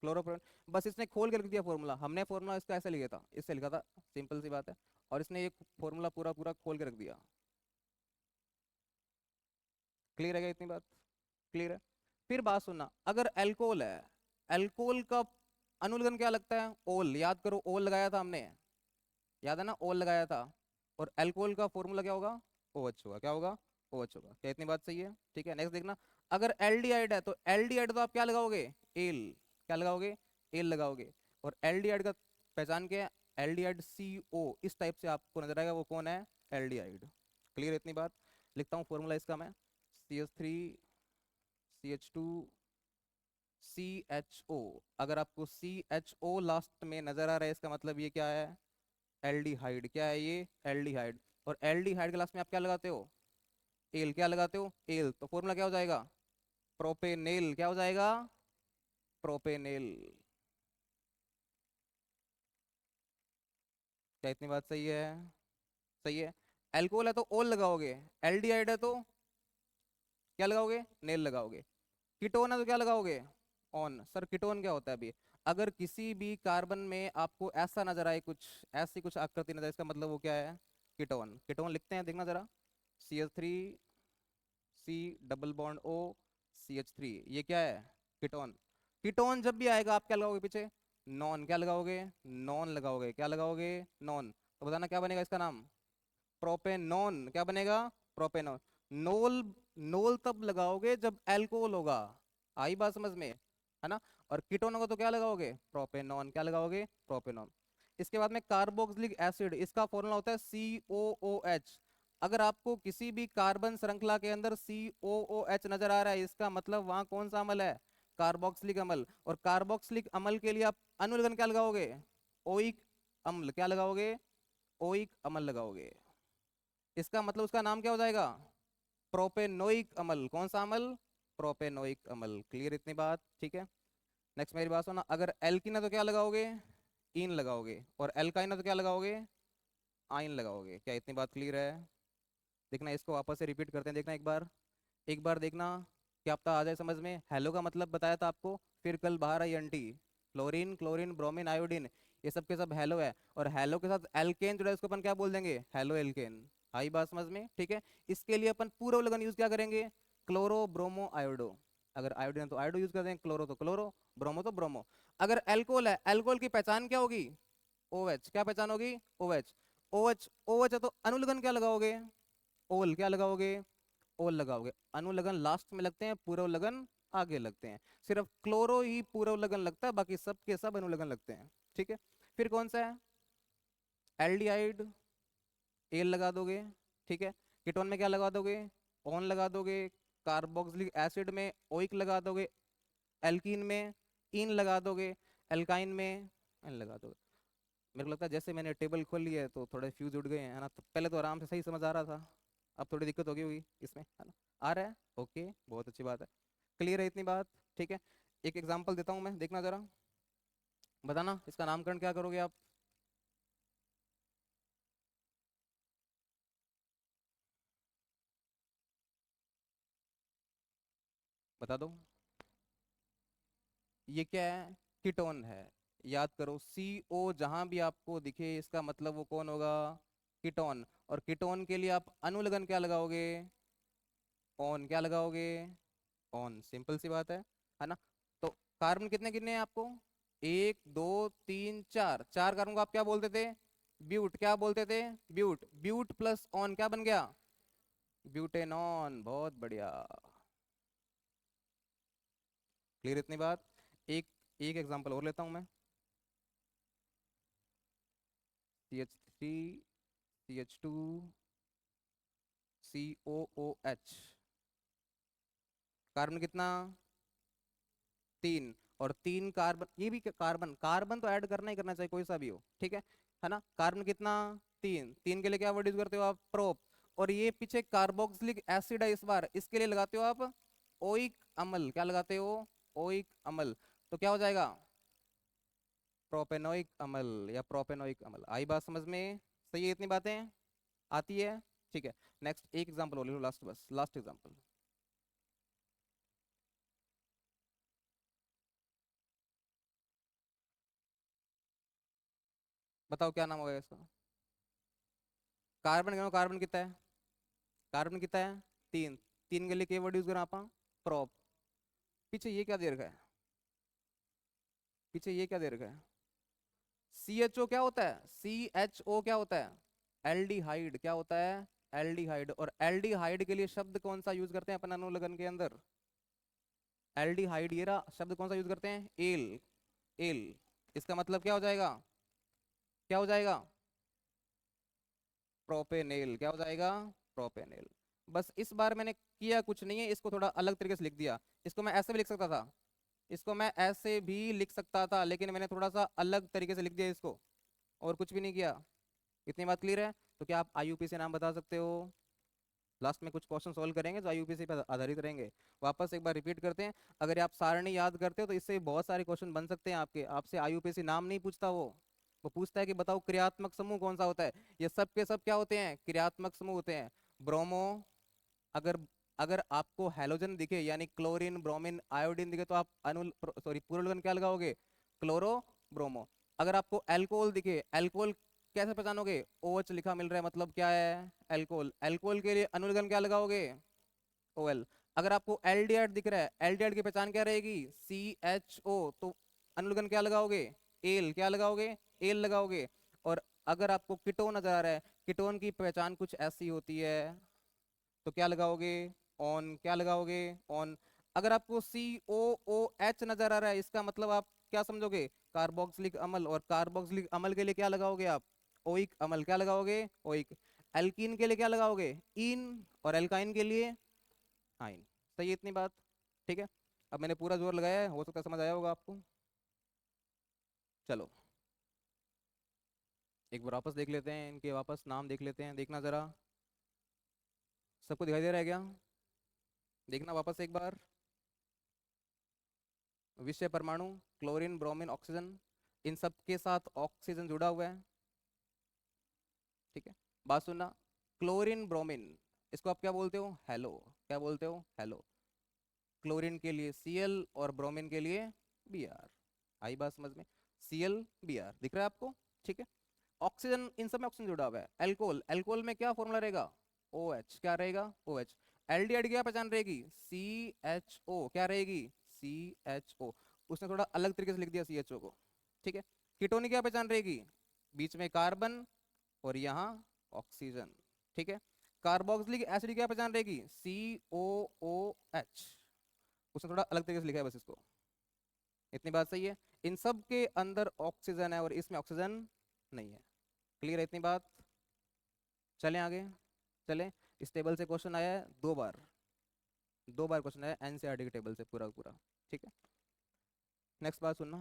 क्लोरोप्रोपेन। बस इसने खोल के लिख दिया फॉर्मूला, हमने फॉर्मूला इसका ऐसे लिखा था, इससे लिखा था, सिंपल सी बात है। और इसने ये फॉर्मूला पूरा पूरा खोल के रख दिया। क्लियर है क्या इतनी बात, क्लियर है। फिर बात सुनना, अगर अल्कोहल है, अल्कोहल का अनुलग्न क्या लगता है, ओल, याद करो ओल लगाया था हमने, याद है ना, ओल लगाया था। और अल्कोहल का फॉर्मूला क्या होगा, ओ एच होगा, क्या होगा, ओ एच होगा। क्या इतनी बात सही है, ठीक है। नेक्स्ट देखना, अगर एल्डिहाइड है तो एल्डिहाइड तो आप क्या लगाओगे, एल, क्या लगाओगे, एल लगाओगे। और एल्डिहाइड का पहचान क्या है, एल्डिहाइड सी ओ, इस टाइप से आपको नजर आएगा, वो कौन है, एल्डिहाइड। क्लियर इतनी बात। लिखता हूँ फॉर्मूला इसका मैं, CH3 CH2 CHO। अगर आपको CHO लास्ट में नजर आ रहा है, इसका मतलब ये क्या है, एल्डिहाइड। क्या है ये, एल्डिहाइड। और एल्डिहाइड के लास्ट में आप क्या लगाते हो, एल, क्या लगाते हो, एल। तो फॉर्मूला क्या हो जाएगा, प्रोपेनेल, क्या हो जाएगा, प्रोपेनेल। क्या इतनी बात सही है, सही है। एल्कोहल है तो ओल लगाओगे, एल्डिहाइड है तो क्या लगाओगे, नेल लगाओगे। कीटोन है तो क्या लगाओगे, ऑन। सर कीटोन क्या होता है अभी, अगर किसी भी कार्बन में आपको ऐसा नजर आए, कुछ ऐसी कुछ आकृति नजर, इसका मतलब वो क्या है, कीटोन। कीटोन लिखते हैं, देखना जरा, CH3 C double bond O CH3, ये क्या है, कीटोन। कीटोन जब भी आएगा आप क्या लगाओगे पीछे, नॉन, क्या लगाओगे, नॉन लगाओगे, क्या लगाओगे, नॉन। तो बताना क्या बनेगा इसका नाम, प्रोपेनॉन। क्या बनेगा, प्रोपेनॉन। नोल, नोल तब लगाओगे जब अल्कोहल होगा, आई बात समझ में, है ना। और कीटोन होगा तो क्या लगाओगे, प्रोपेनॉन, क्या लगाओगे, प्रोपेनॉन। इसके बाद में कार्बोक्सिलिक एसिड, इसका फॉर्मूला होता है COOH। अगर आपको किसी भी कार्बन श्रृंखला के अंदर COOH नजर आ रहा है, इसका मतलब वहां कौन सा अम्ल है, कार्बोक्सिलिक अम्ल। और कार्बोक्सिलिक अम्ल के लिए आप अनुलग्न क्या लगाओगे, ओइक अम्ल, क्या लगाओगे, ओइक अम्ल लगाओगे। इसका मतलब उसका नाम क्या हो जाएगा, प्रोपेनोइक अम्ल। कौन सा अम्ल, प्रोपेनोइक अम्ल। क्लियर इतनी बात, ठीक है। नेक्स्ट मेरी बात सुना, अगर एल्किन है तो क्या लगाओगे, इन लगाओगे। और एल्काइन है तो क्या लगाओगे, आइन लगाओगे। क्या इतनी बात क्लियर है। देखना इसको वापस से रिपीट करते हैं, देखना एक बार, एक बार देखना, क्या पता आ जाए समझ में। हेलो का मतलब बताया था आपको, फिर कल बाहर आई आंटी, फ्लोरीन, क्लोरीन, ब्रोमीन, आयोडीन, ये सब के सब हेलो है। और हेलो के साथ एल्केन जुड़ा है, इसको अपन क्या बोल देंगे, हेलो एल्केन। आई बात समझ में, ठीक है। इसके लिए अपन पूर्व लगन यूज क्या करेंगे, क्लोरो, ब्रोमो, आयोडो। अगर आयोडीन है तो आयोडो यूज कर देंगे, क्लोरो तो क्लोरो, ब्रोमो तो ब्रोमो। अगर एल्कोहल है, एल्कोहल की पहचान क्या होगी, OH, क्या पहचान होगी, OH। OH, OH है तो अनुलगन क्या लगाओगे, ओल, क्या लगाओगे, ओल लगाओगे। अनुलगन लास्ट में लगते हैं, पूर्व लगन आगे लगते हैं। सिर्फ क्लोरो ही पूर्व लगन लगता है, बाकी सब के सब अनुलगन लगते हैं, ठीक है। फिर कौन सा है, एल्डिहाइड, एल लगा दोगे, ठीक है। कीटोन में क्या लगा दोगे, ऑन लगा दोगे। कार्बोक्सिलिक एसिड में ओइक लगा दोगे। एल्कीन में इन लगा दोगे। एल्काइन में एन लगा दोगे। मेरे को लगता है जैसे मैंने टेबल खोल लिया है तो थोड़े फ्यूज उड़ गए हैं, है ना। तो पहले तो आराम से सही समझ आ रहा था, अब थोड़ी दिक्कत होगी होगी इसमें, है ना। आ रहा है, ओके, बहुत अच्छी बात है। क्लियर है इतनी बात, ठीक है। एक एग्जांपल देता हूँ मैं, देखना जरा, बताना इसका नामकरण क्या करोगे आप, बता दो। ये क्या है, कीटोन है। याद करो, CO जहां भी आपको दिखे इसका मतलब वो कौन होगा, कीटोन। और कीटोन के लिए आप अनुलगन क्या लगाओगे, ऑन, क्या लगाओगे, ऑन। सिंपल सी बात है ना। तो कार्बन कितने कितने हैं आपको, 1 2 3 4, चार कार्बन को आप क्या बोलते थे, ब्यूट, क्या बोलते थे, ब्यूट। ब्यूट प्लस ऑन क्या बन गया, ब्यूटेनॉन। बहुत बढ़िया, क्लियर इतनी बात। एक एक एग्जांपल और लेता हूं मैं, CH3 CH2 COOH। कार्बन कितना, 3। और 3 कार्बन, ये भी कार्बन, कार्बन तो ऐड करना ही करना चाहिए कोई सा भी हो, ठीक है ना। कार्बन कितना, 3। 3 के लिए क्या वर्ड यूज करते हो आप, प्रोप। और ये पीछे कार्बोक्सिलिक एसिड है, इस बार इसके लिए लगाते हो आप ओइक अम्ल क्या लगाते हो, ओइक अम्ल, तो क्या हो जाएगा प्रोपेनोइक अम्ल या प्रोपेनोइक अम्ल। आई बात समझ में, सही है, इतनी बातें आती है, ठीक है। नेक्स्ट एक एग्जांपल और ले लो लास्ट, बस लास्ट एग्जांपल। बताओ क्या नाम होगा इसका। कार्बन गिनो, कार्बन कितना है, कार्बन कितना है, तीन, तीन के लिए के वर्ड यूज करा आप, प्रोप। पीछे ये क्या दे रखा है, पीछे ये क्या दे रखा है, सी एच ओ क्या होता है, सी एच ओ क्या होता है, एल्डिहाइड, क्या होता है, एल्डिहाइड। और एल्डिहाइड के लिए शब्द कौन सा यूज करते हैं अपन अनुलग्न के अंदर, एल्डिहाइड, ये रहा शब्द कौन सा यूज करते हैं, एल, एल। इसका मतलब क्या हो जाएगा, क्या हो जाएगा, प्रोपेनेल, क्या हो जाएगा, प्रोपेनेल। बस इस बार मैंने किया कुछ नहीं है, इसको थोड़ा अलग तरीके से लिख दिया। इसको मैं ऐसे भी लिख सकता था, इसको मैं ऐसे भी लिख सकता था, लेकिन मैंने थोड़ा सा अलग तरीके से लिख दिया इसको, और कुछ भी नहीं किया। इतनी बात क्लियर है। तो क्या आप आईयूपीएसी नाम बता सकते हो, लास्ट में कुछ क्वेश्चन सॉल्व करेंगे जो आईयूपीएसी पर आधारित रहेंगे। वापस एक बार रिपीट करते हैं, अगर आप सारणी याद करते हो तो इससे बहुत सारे क्वेश्चन बन सकते हैं आपके। आपसे आईयूपीएसी नाम नहीं पूछता, वो पूछता है कि बताओ क्रियात्मक समूह कौन सा होता है। ये सब के सब क्या होते हैं, क्रियात्मक समूह होते हैं। ब्रोमो, अगर अगर आपको हैलोजन दिखे यानी क्लोरीन ब्रोमीन आयोडीन दिखे तो आप अनुल सॉरी पूर्वलेखन क्या लगाओगे, क्लोरो ब्रोमो। अगर आपको अल्कोहल दिखे, अल्कोहल कैसे पहचानोगे, OH लिखा मिल रहा है मतलब क्या है, अल्कोहल। अल्कोहल के लिए अनुलग्न क्या लगाओगे, OL। अगर आपको एल्डिहाइड दिख रहा है, एल्डिहाइड की पहचान क्या रहेगी, CHO, तो अनुलग्न क्या लगाओगे, एल, क्या लगाओगे, एल लगाओगे। और अगर आपको कीटोन नजर आ रहा है, कीटोन की पहचान कुछ ऐसी होती है, तो क्या लगाओगे, ऑन, क्या लगाओगे, ऑन। अगर आपको COOH नजर आ रहा है, इसका मतलब आप क्या समझोगे, कार्बोक्सिलिक अम्ल। और कार्बोक्सिलिक अम्ल के लिए क्या लगाओगे आप, ओइक अम्ल, क्या लगाओगे, ओइक। एल्कीन के लिए क्या लगाओगे, इन। और एल्काइन के लिए आइन। सही है इतनी बात, ठीक है। अब मैंने पूरा जोर लगाया है, हो सकता है समझ आया होगा आपको। चलो एक बार वापस देख लेते हैं, इनके वापस नाम देख लेते हैं, देखना जरा, सबको दिखाई दे रहा है क्या, देखना वापस एक बार। विषय परमाणु, क्लोरीन ब्रोमीन ऑक्सीजन, इन सब के साथ ऑक्सीजन जुड़ा हुआ है, ठीक है। बात सुनना, क्लोरीन ब्रोमीन, इसको आप क्या बोलते हो, हेलो, क्या बोलते हो, हेलो। क्लोरीन के लिए Cl और ब्रोमीन के लिए Br। आई बात समझ में, Cl Br दिख रहा है आपको, ठीक है। ऑक्सीजन, इन सब में ऑक्सीजन जुड़ा हुआ है। अल्कोहल, अल्कोहल में क्या फॉर्मूला रहेगा, OH, क्या रहेगा, OH। एल्डिहाइड क्या पहचान रहेगी, CHO, क्या रहेगी, CHO। उसने थोड़ा अलग तरीके से लिख दिया CHO को, ठीक है। कीटोन क्या पहचान रहेगी, बीच में कार्बन और यहाँ ऑक्सीजन, ठीक है। कार्बोक्सिलिक एसिड क्या पहचान रहेगी, COOH। उसने थोड़ा अलग तरीके से लिखा है बस इसको, इतनी बात सही है। इन सब के अंदर ऑक्सीजन है और इसमें ऑक्सीजन नहीं है, क्लियर है इतनी बात। चलें आगे, चलें। इस टेबल से क्वेश्चन आया है 2 बार, 2 बार क्वेश्चन आया एनसीईआरटी के टेबल से पूरा पूरा, ठीक है। नेक्स्ट बात सुनना,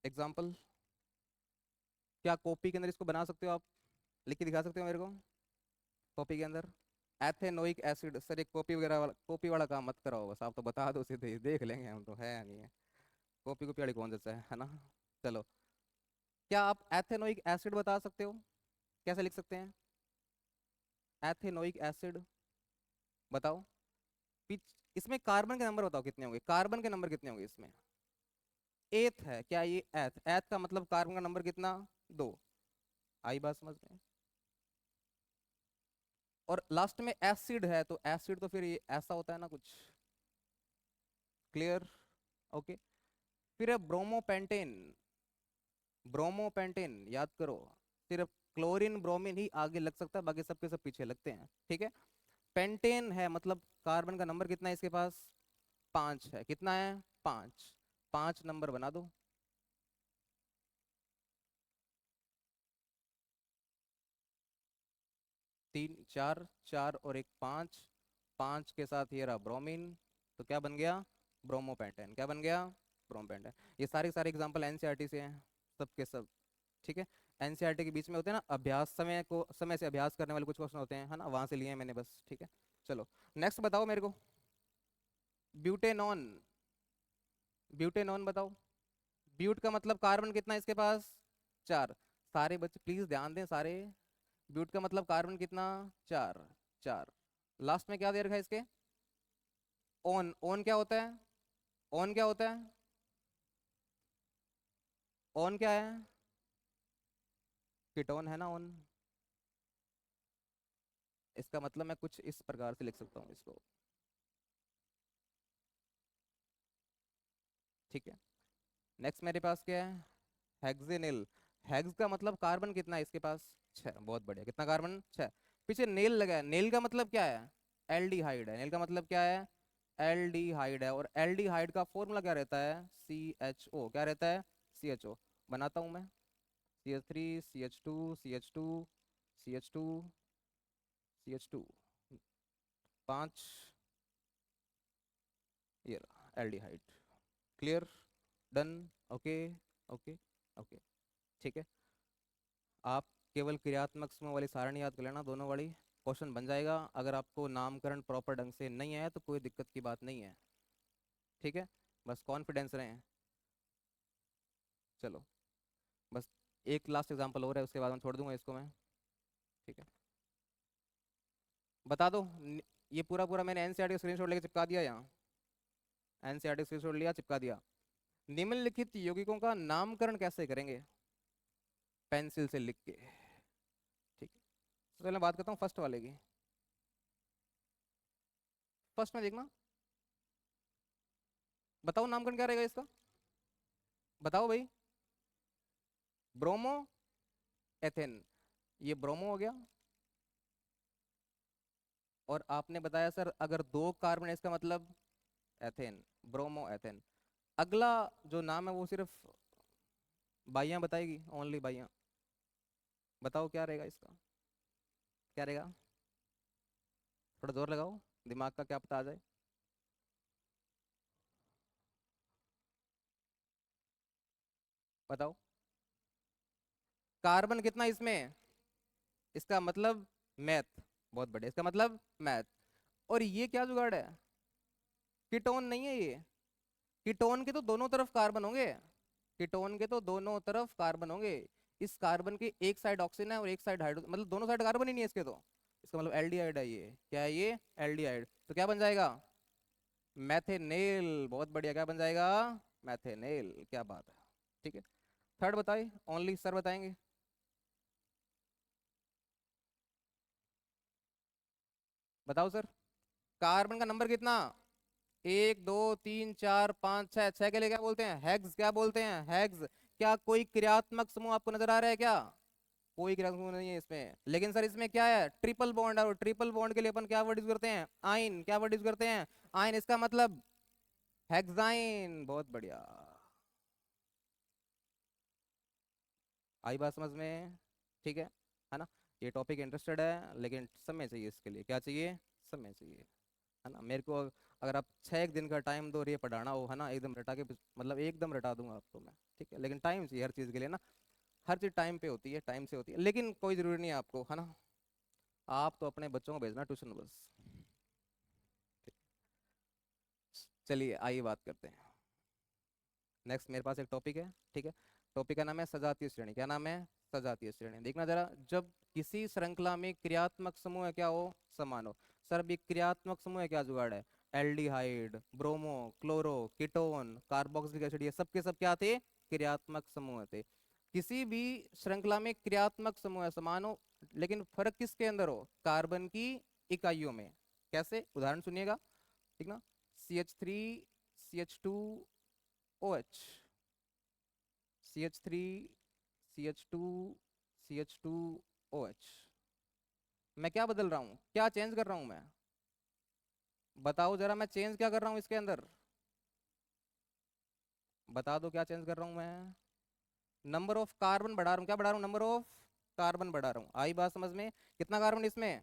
एग्जाम्पल। क्या कॉपी के अंदर इसको बना सकते हो आप, लिख के दिखा सकते हो मेरे को, कॉपी के अंदर। एथेनोइक एसिड, सर एक कॉपी वगैरह वाला, कॉपी वाला काम मत कराओ, बस आप तो बता दो सीधे, देख लेंगे हम तो, है या नहीं है, कॉपी को प्याड़ी कौन देता है ना। चलो, क्या आप एथेनोइक एसिड बता सकते हो, कैसे लिख सकते हैं, एथेनोइक एसिड, बताओ। पिच, इसमें कार्बन के नंबर बताओ कितने होंगे, कार्बन के नंबर कितने होंगे इसमें, एथ है क्या ये, एथ, एथ का मतलब कार्बन का नंबर कितना, 2। आई बात समझ में। और लास्ट में एसिड है, तो एसिड तो फिर ये ऐसा होता है ना कुछ, क्लियर, ओके। फिर है ब्रोमोपेंटेन, ब्रोमोपेंटेन याद करो, सिर्फ क्लोरीन ब्रोमीन ही आगे लग सकता है, बाकी सबके सब पीछे लगते हैं, ठीक है। पेंटेन है मतलब कार्बन का नंबर कितना है इसके पास, 5 है, कितना है, 5, 5 नंबर बना दो। तीन, चार, चार और एक, 5, 5 के साथ ये रहा ब्रोमीन, तो क्या बन गया, ब्रोमोपेंटेन, क्या बन गया, ब्रोमोपेंटेन। ये सारे सारे एग्जांपल एनसीईआरटी से हैं, सब के सब, ठीक है। एनसीईआरटी के बीच में होते हैं ना अभ्यास, समय को समय से अभ्यास करने वाले कुछ क्वेश्चन होते हैं, है ना, वहां से लिए हैं मैंने बस, ठीक है। चलो नेक्स्ट बताओ मेरे को। ब्यूटेनॉन, ब्यूटेनॉन बताओ। ब्यूट का मतलब कार्बन कितना है इसके पास, 4। सारे बच्चे प्लीज ध्यान दें सारे। ब्यूट का मतलब कार्बन कितना, 4, 4। लास्ट में क्या दे रखा है इसके, ओन। ओन क्या होता है, ओन क्या होता है, ओन क्या है, कीटोन है ना ओन। इसका मतलब मैं कुछ इस प्रकार से लिख सकता हूँ इसको, ठीक है। नेक्स्ट मेरे पास क्या है, हेक्सेनिल। हेक्स का मतलब कार्बन कितना है इसके पास, 6। बहुत बढ़िया, कितना कार्बन, 6। पीछे नेल लगा है, नेल का मतलब क्या है, एल्डिहाइड है। नेल का मतलब क्या है, एल्डिहाइड है। और एल्डिहाइड का फॉर्मूला क्या रहता है, CHO। क्या रहता है, CHO। बनाता हूं मैं, CH3 CH2 CH2 CH2 CH2, 5, ये aldehyde. Clear, done, okay, okay, okay, ठीक है। आप केवल क्रियात्मक समूह वाली सारणी याद कर लेना, दोनों वाली क्वेश्चन बन जाएगा। अगर आपको नामकरण प्रॉपर ढंग से नहीं आया तो कोई दिक्कत की बात नहीं है, ठीक है। बस कॉन्फिडेंस रहें। चलो, बस एक लास्ट एग्जांपल और है, उसके बाद मैं छोड़ दूंगा इसको मैं, ठीक है। बता दो ये पूरा पूरा मैंने एनसीईआरटी का स्क्रीनशॉट लेके चिपका दिया यहाँ, एनसीईआरटी स्क्रीनशॉट लिया, चिपका दिया। निम्नलिखित यौगिकों का नामकरण कैसे करेंगे, पेंसिल से लिख के, ठीक है। तो पहले बात करता हूँ फर्स्ट वाले की। फर्स्ट में देखना, बताओ नामकरण क्या रहेगा इसका, बताओ भाई। ब्रोमो एथेन, ये ब्रोमो हो गया। और आपने बताया सर अगर 2 कार्बन है इसका मतलब एथेन, ब्रोमो एथेन। अगला जो नाम है वो सिर्फ बाइयां बताएगी, ओनली बाइयां। बताओ क्या रहेगा इसका, क्या रहेगा, थोड़ा जोर लगाओ, दिमाग का क्या पता आ जाए। बताओ कार्बन कितना इसमें, इसका मतलब मैथ। बहुत बढ़िया, इसका मतलब मैथ। और ये क्या जुगाड़ है, कीटोन नहीं है ये। कीटोन के तो दोनों तरफ कार्बन होंगे, कीटोन के तो दोनों तरफ कार्बन होंगे। इस कार्बन के एक साइड ऑक्सीजन है और एक साइड हाइड्रोजन, मतलब दोनों साइड कार्बन ही नहीं है इसके तो। इसका मतलब एल्डिहाइड है ये, क्या है ये, एल्डिहाइड। तो क्या बन जाएगा, मैथेनेल। बहुत बढ़िया, क्या बन जाएगा, मैथेनेल। क्या बात है, ठीक है। थर्ड बताइए, ओनली सर बताएंगे। बताओ सर, कार्बन का नंबर कितना, 1 2 3 4 5 6। छह के लिए क्या बोलते हैं, हेक्स। क्या बोलते हैं, हेक्स। क्या कोई क्रियात्मक समूह आपको नजर आ रहा है क्या, कोई क्रियात्मक समूह नहीं है इसमें। लेकिन सर इसमें क्या है, ट्रिपल बॉन्ड है। और ट्रिपल बॉन्ड के लिए अपन क्या वर्ड यूज करते हैं, आइन। क्या वर्ड यूज करते हैं, आइन। इसका मतलब हेक्साइन। बहुत बढ़िया, आई बात समझ में, ठीक है ना। ये टॉपिक इंटरेस्टेड है लेकिन समय चाहिए इसके लिए, क्या चाहिए, समय चाहिए, है ना। मेरे को अगर आप 6 एक दिन का टाइम दो और ये पढ़ाना हो, है ना, एकदम रटा के, मतलब एकदम रटा दूंगा आपको मैं, ठीक है। लेकिन टाइम चाहिए हर चीज़ के लिए ना, हर चीज़ टाइम पे होती है, टाइम से होती है। लेकिन कोई ज़रूरी नहीं है आपको, है ना। आप तो अपने बच्चों को भेजना ट्यूशन बस। चलिए आइए बात करते हैं। नेक्स्ट मेरे पास एक टॉपिक है, ठीक है। टॉपिक का नाम है सजातीय श्रेणी। क्या नाम है, सजातीय श्रेणी। देखना जरा, जब किसी श्रृंखला में क्रियात्मक समूह है क्या हो, समान हो। सर अभी क्रियात्मक समूह है, क्या जुगाड़ है, aldehyde, bromo, chloro, ketone, carboxylic acid, ये सब के सब क्या थे, क्रियात्मक समूह थे। किसी भी श्रृंखला में क्रियात्मक समूह है, समान हो, लेकिन फर्क किसके अंदर हो, कार्बन की इकाइयों में। कैसे, उदाहरण सुनिएगा, ठीक ना। CH3 CH2 OH, CH3 CH2 CH2 OH। मैं क्या बदल रहा हूँ, क्या चेंज कर रहा हूँ मैं, बताओ जरा, मैं चेंज क्या कर रहा हूँ इसके अंदर, बता दो क्या चेंज कर रहा हूँ मैं। नंबर ऑफ कार्बन बढ़ा रहा हूँ, क्या बढ़ा रहा हूँ, नंबर ऑफ कार्बन बढ़ा रहा हूँ। आई बात समझ में, कितना कार्बन इसमें,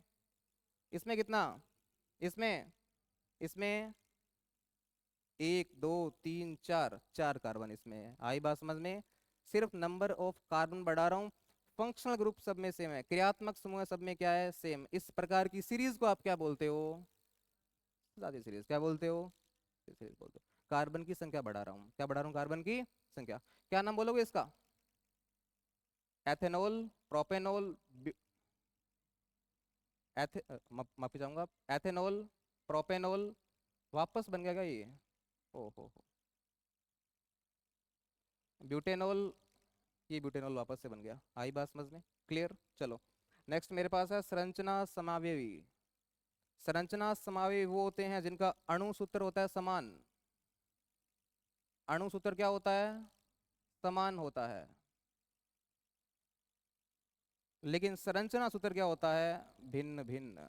इसमें कितना, इसमें, इसमें 1 2 3 4, 4 कार्बन इसमें है। आई बात समझ में, सिर्फ नंबर ऑफ कार्बन बढ़ा रहा हूँ। फंक्शनल ग्रुप सब में सेम है, क्रियात्मक समूह सब में क्या है, सेम। इस प्रकार की सीरीज को आप क्या बोलते हो, जाती सीरीज। क्या बोलते हो, बोल दो। कार्बन की संख्या बढ़ा रहा हूँ, क्या बढ़ा रहा हूँ? कार्बन की संख्या। क्या नाम बोलोगे इसका? एथेनॉल, प्रोपेनॉल, माफी चाहूंगा, एथेनॉल, प्रोपेनॉल, वापस बन गया क्या ये? ओहो, ब्यूटेनॉल, ये ब्यूटेनॉल वापस से बन गया। आई बात समझ में? क्लियर। चलो नेक्स्ट मेरे पास है संरचना समावयवी। संरचना समावयवी वो होते हैं जिनका अणु सूत्र होता है समान। अणु सूत्र क्या होता है? समान होता है। लेकिन संरचना सूत्र क्या होता है? भिन्न भिन्न।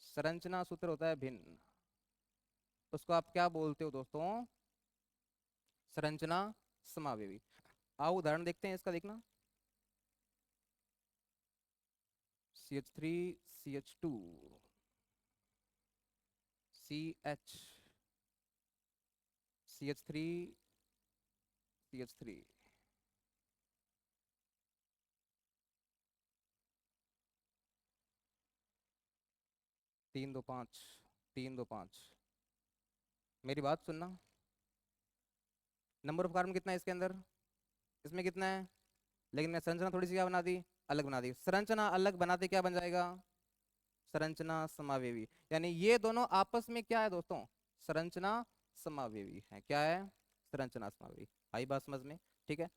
संरचना सूत्र होता है भिन्न। उसको आप क्या बोलते हो दोस्तों? संरचना समावयवी। आओ उदाहरण देखते हैं इसका, देखना। CH3, CH2, CH, CH3, CH3। 3 2 5, 3 2 5। मेरी बात सुनना। नंबर ऑफ कार्बन कितना है इसके अंदर? इसमें कितना है? लेकिन मैं संरचना थोड़ी सी क्या बना दी? अलग बना दी। संरचना अलग बनाते क्या बन जाएगा? संरचना समावयवी। यानी ये दोनों आपस में क्या है दोस्तों? संरचना समावयवी है। क्या है? संरचना समावयवी। आई बात समझ में? ठीक है।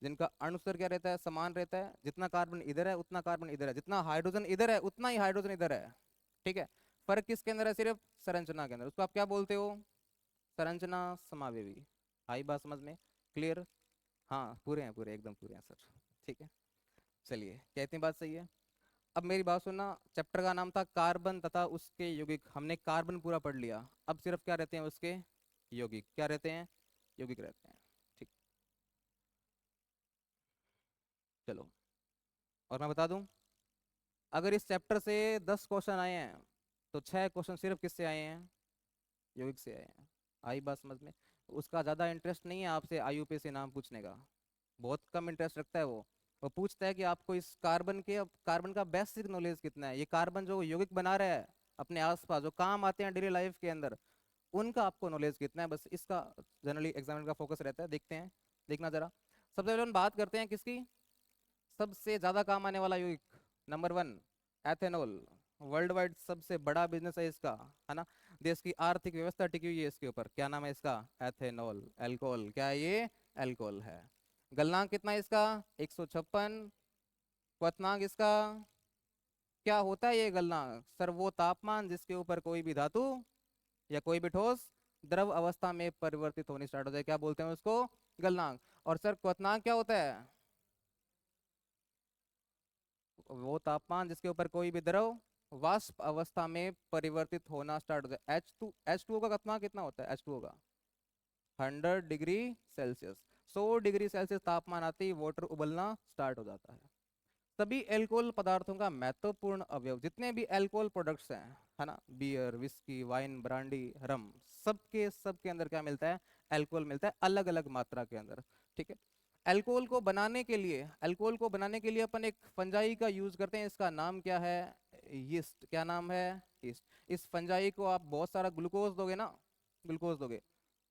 जिनका अणुस्तर क्या रहता है? समान रहता है। जितना कार्बन इधर है उतना कार्बन इधर है, जितना हाइड्रोजन इधर है उतना ही हाइड्रोजन इधर है। ठीक है। फर्क किसके अंदर है? सिर्फ संरचना के अंदर। उसको आप क्या बोलते हो? संरचना समावयवी। आई बात समझ में? क्लियर। हाँ पूरे हैं, पूरे एकदम पूरे हैं सर। ठीक है। चलिए क्या इतनी बात सही है? अब मेरी बात सुनना। चैप्टर का नाम था कार्बन तथा उसके यौगिक। हमने कार्बन पूरा पढ़ लिया। अब सिर्फ क्या रहते हैं उसके? यौगिक। क्या रहते हैं? यौगिक रहते हैं। ठीक। चलो और मैं बता दूं, अगर इस चैप्टर से 10 क्वेश्चन आए हैं तो 6 क्वेश्चन सिर्फ किससे आए हैं? यौगिक से आए हैं। आई बात समझ में? उसका ज़्यादा इंटरेस्ट नहीं है आपसे IUPAC नाम पूछने का। बहुत कम इंटरेस्ट रखता है वो पूछता है कि आपको इस कार्बन के, कार्बन का बेसिक नॉलेज कितना है, ये कार्बन जो यौगिक बना रहा है अपने आसपास जो काम आते हैं डेली लाइफ के अंदर, उनका आपको नॉलेज कितना है, बस इसका जनरली एग्जामिनर का फोकस रहता है। देखते हैं, देखना जरा। सबसे पहले हम बात करते हैं किसकी? सबसे ज्यादा काम आने वाला यौगिक नंबर 1, एथेनॉल। वर्ल्ड वाइड सबसे बड़ा बिजनेस है इसका, है ना। देश की आर्थिक व्यवस्था टिकी हुई है इसके ऊपर। क्या नाम है इसका? Ethanol, alcohol. क्या है ये? अल्कोहल है। गलनांक कितना है इसका? 156। क्वथनांक इसका क्या होता है? ये गलनांक सर वो तापमान जिसके ऊपर कोई भी धातु या कोई भी ठोस द्रव अवस्था में परिवर्तित होनी स्टार्ट हो जाए, क्या बोलते हैं उसको? गलनांक। और सर क्वथनांक क्या होता है? वो तापमान जिसके ऊपर कोई भी द्रव वाष्प अवस्था में परिवर्तित होना स्टार्ट हो जाए। H2O का क्वथनांक कितना होता है? H2O का 100 डिग्री सेल्सियस। 100 डिग्री सेल्सियस तापमान आते ही वाटर उबलना स्टार्ट हो जाता है। सभी एल्कोहल पदार्थों का महत्वपूर्ण अवयव, जितने भी एल्कोहल प्रोडक्ट्स हैं, है ना, बियर, विस्की, वाइन, ब्रांडी, रम, सबके सबके अंदर क्या मिलता है? एल्कोहल मिलता है, अलग अलग मात्रा के अंदर। ठीक है। अल्कोहल को बनाने के लिए, अल्कोहल को बनाने के लिए अपन एक फंजाई का यूज करते हैं। इसका नाम क्या है? यीस्ट। क्या नाम है? यीस्ट। इस फंजाई को आप बहुत सारा ग्लूकोज दोगे ना, ग्लूकोज दोगे,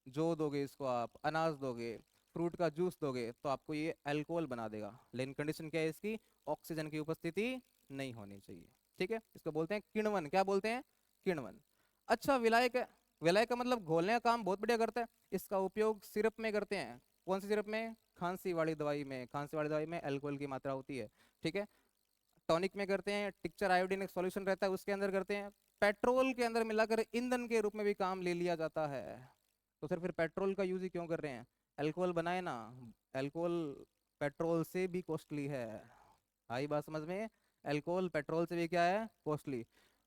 जो दोगे इसको, आप अनाज दोगे, फ्रूट का जूस दोगे, तो आपको ये अल्कोहल बना देगा। लेकिन कंडीशन क्या है इसकी? ऑक्सीजन की उपस्थिति नहीं होनी चाहिए। ठीक है। इसको बोलते हैं किण्वन। क्या बोलते हैं? किण्वन। अच्छा विलायक है। विलायक का मतलब घोलने का काम बहुत बढ़िया करता है। इसका उपयोग सिरप में करते हैं। कौन सी सिरप में? खांसी वाली दवाई में। खांसी वाली दवाई में अल्कोहल की मात्रा होती है। ठीक है। टॉनिक में करते हैं। टिक्चर आयोडीन एक सॉल्यूशन रहता है उसके अंदर करते हैं। पेट्रोल के अंदर मिलाकर ईंधन के रूप में भी काम ले लिया जाता है। तो सर फिर पेट्रोल का यूज ही क्यों कर रहे हैं? अल्कोहल बनाए ना। अल्कोहल पेट्रोल से भी कॉस्टली है। आई बात समझ में? अल्कोहल पेट्रोल से भी क्या है? कॉस्टली।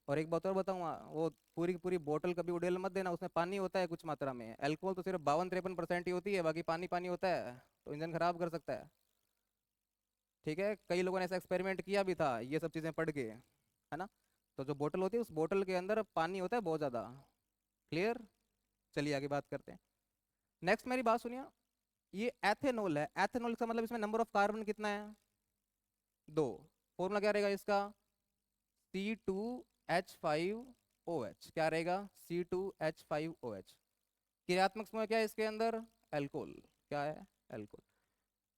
और एक बात और बताऊंगा, वो पूरी की पूरी बोतल कभी उड़ेल मत देना, उसमें पानी होता है कुछ मात्रा में। अल्कोहल तो सिर्फ 52-53% ही होती है, बाकी पानी पानी होता है, तो इंजन खराब कर सकता है। ठीक है। कई लोगों ने ऐसा एक्सपेरिमेंट किया भी था ये सब चीजें पढ़ के, है ना। तो जो बोतल होती है उस बोतल के अंदर पानी होता है बहुत ज्यादा। क्लियर। चलिए आगे बात करते हैं। नेक्स्ट मेरी बात सुनिए। ये एथेनॉल है। एथेनॉल का मतलब इसमें नंबर ऑफ कार्बन कितना है? 2। फॉर्मूला क्या रहेगा इसका? C2H5 OH क्या रहेगा, C2H5OH। क्रियात्मक समूह क्या है इसके अंदर, एल्कोहल, क्या है, एल्कोहल।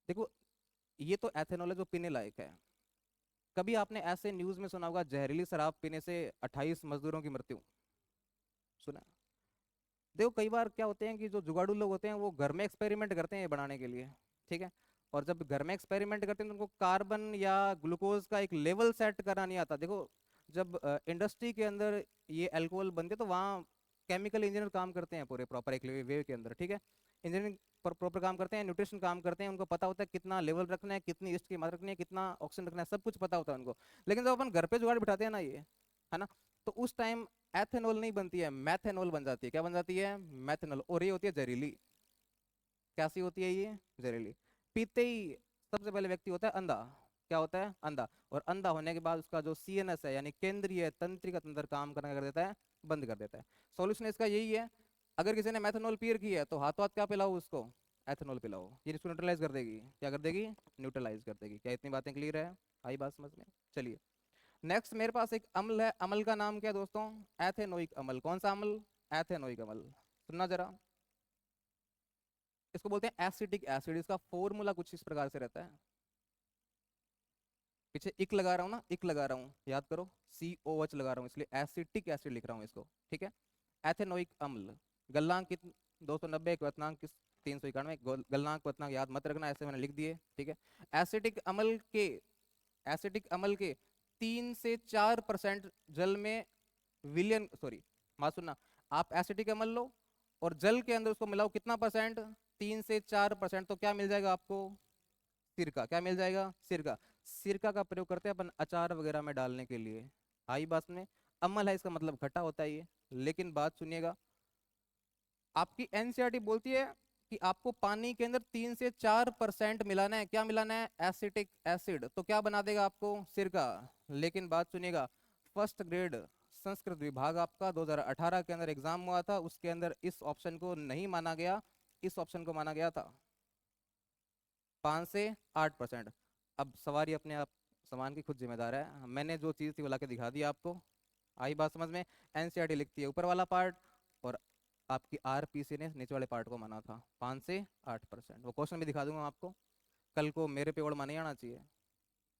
देखो ये तो एथेनॉल है जो पीने लायक है। कभी आपने ऐसे न्यूज में सुना होगा जहरीली शराब पीने से 28 मजदूरों की मृत्यु, सुना? देखो कई बार क्या होते हैं कि जो जुगाड़ू लोग होते हैं वो घर में एक्सपेरिमेंट करते हैं ये बनाने के लिए, ठीक है। और जब घर में एक्सपेरिमेंट करते हैं तो उनको कार्बन या ग्लूकोज का एक लेवल सेट करना नहीं आता। देखो जब इंडस्ट्री के अंदर ये अल्कोहल बनते हैं तो वहाँ केमिकल इंजीनियर काम करते हैं पूरे प्रॉपर एक वे के अंदर, ठीक है। इंजीनियरिंग प्रॉपर काम करते हैं, न्यूट्रिशन काम करते हैं, उनको पता होता है कितना लेवल रखना है, कितनी ईस्ट की मात्रा रखनी है, कितना ऑक्सीजन रखना है, सब कुछ पता होता है उनको। लेकिन जब अपन घर पे जुगाड़ बिठाते हैं ना ये, है ना, तो उस टाइम एथेनॉल नहीं बनती है, मैथेनॉल बन जाती है। क्या बन जाती है, मैथेनॉल। और ये होती है जहरीली। कैसी होती है ये, जहरीली। पीते ही सबसे पहले व्यक्ति होता है अंधा। क्या होता है, अंधा। और अंधा होने के बाद उसका जो CNS है यानी केंद्रीय तंत्रिका तंत्र काम करना कर देता है, बंद कर देता है। सॉल्यूशन इसका यही है, अगर किसी ने मैथेनॉल पीर की है तो हाथों हाथ क्या पिलाओ उसको, एथेनॉल पिलाओ। ये इसको न्यूट्रलाइज कर देगी, क्या कर देगी, न्यूट्रलाइज कर देगी। क्या इतनी बातें क्लियर है, आई बात समझ में? चलिए नेक्स्ट मेरे पास एक अम्ल है, अम्ल का नाम क्या है दोस्तों, एथेनोइक अम्ल। कौन सा अम्ल, एथेनोइक अम्ल। सुनना जरा, इसको बोलते हैं एसिटिक एसिड। इसका फॉर्मूला कुछ इस प्रकार से रहता है, पीछे इक लगा रहा हूँ ना, इक लगा रहा हूँ, याद करो, COH लगा रहा हूँ इसलिए एसिटिक एसिड लिख रहा हूँ इसको, ठीक है। एथेनोइक अम्ल, गलनांक कित 290, क्वथनांक 391। गलनांक क्वथनांक याद मत रखना, ऐसे मैंने लिख दिए, ठीक है। एसिटिक अम्ल के, एसिटिक अम्ल के 3 से 4% जल में विलियन, सॉरी बात सुनना, आप एसिटिक अम्ल लो और जल के अंदर उसको मिलाओ, कितना परसेंट, 3 से 4%, तो क्या मिल जाएगा आपको, सिरका। क्या मिल जाएगा, सिरका। सिरका का प्रयोग करते हैं अपन अचार वगैरह में डालने के लिए। आई बात में, अम्ल है इसका मतलब खट्टा होता है ये। लेकिन बात सुनिएगा, आपकी एनसीईआरटी बोलती है कि आपको पानी के अंदर 3 से 4% मिलाना है। क्या मिलाना है, एसिटिक एसिड। तो क्या बना देगा आपको, सिरका। लेकिन बात सुनिएगा, फर्स्ट ग्रेड संस्कृत विभाग आपका 2018 के अंदर एग्जाम हुआ था, उसके अंदर इस ऑप्शन को नहीं माना गया, इस ऑप्शन को माना गया था 5 से 8%। अब सवारी अपने आप सामान की खुद जिम्मेदार है, मैंने जो चीज़ थी वो ला के दिखा दी आपको। आई बात समझ में? एनसीईआरटी लिखती है ऊपर वाला पार्ट और आपकी आरपीसी ने नीचे वाले पार्ट को माना था 5 से 8%। वो क्वेश्चन भी दिखा दूंगा आपको, कल को मेरे पे ओढ़ नहीं आना चाहिए,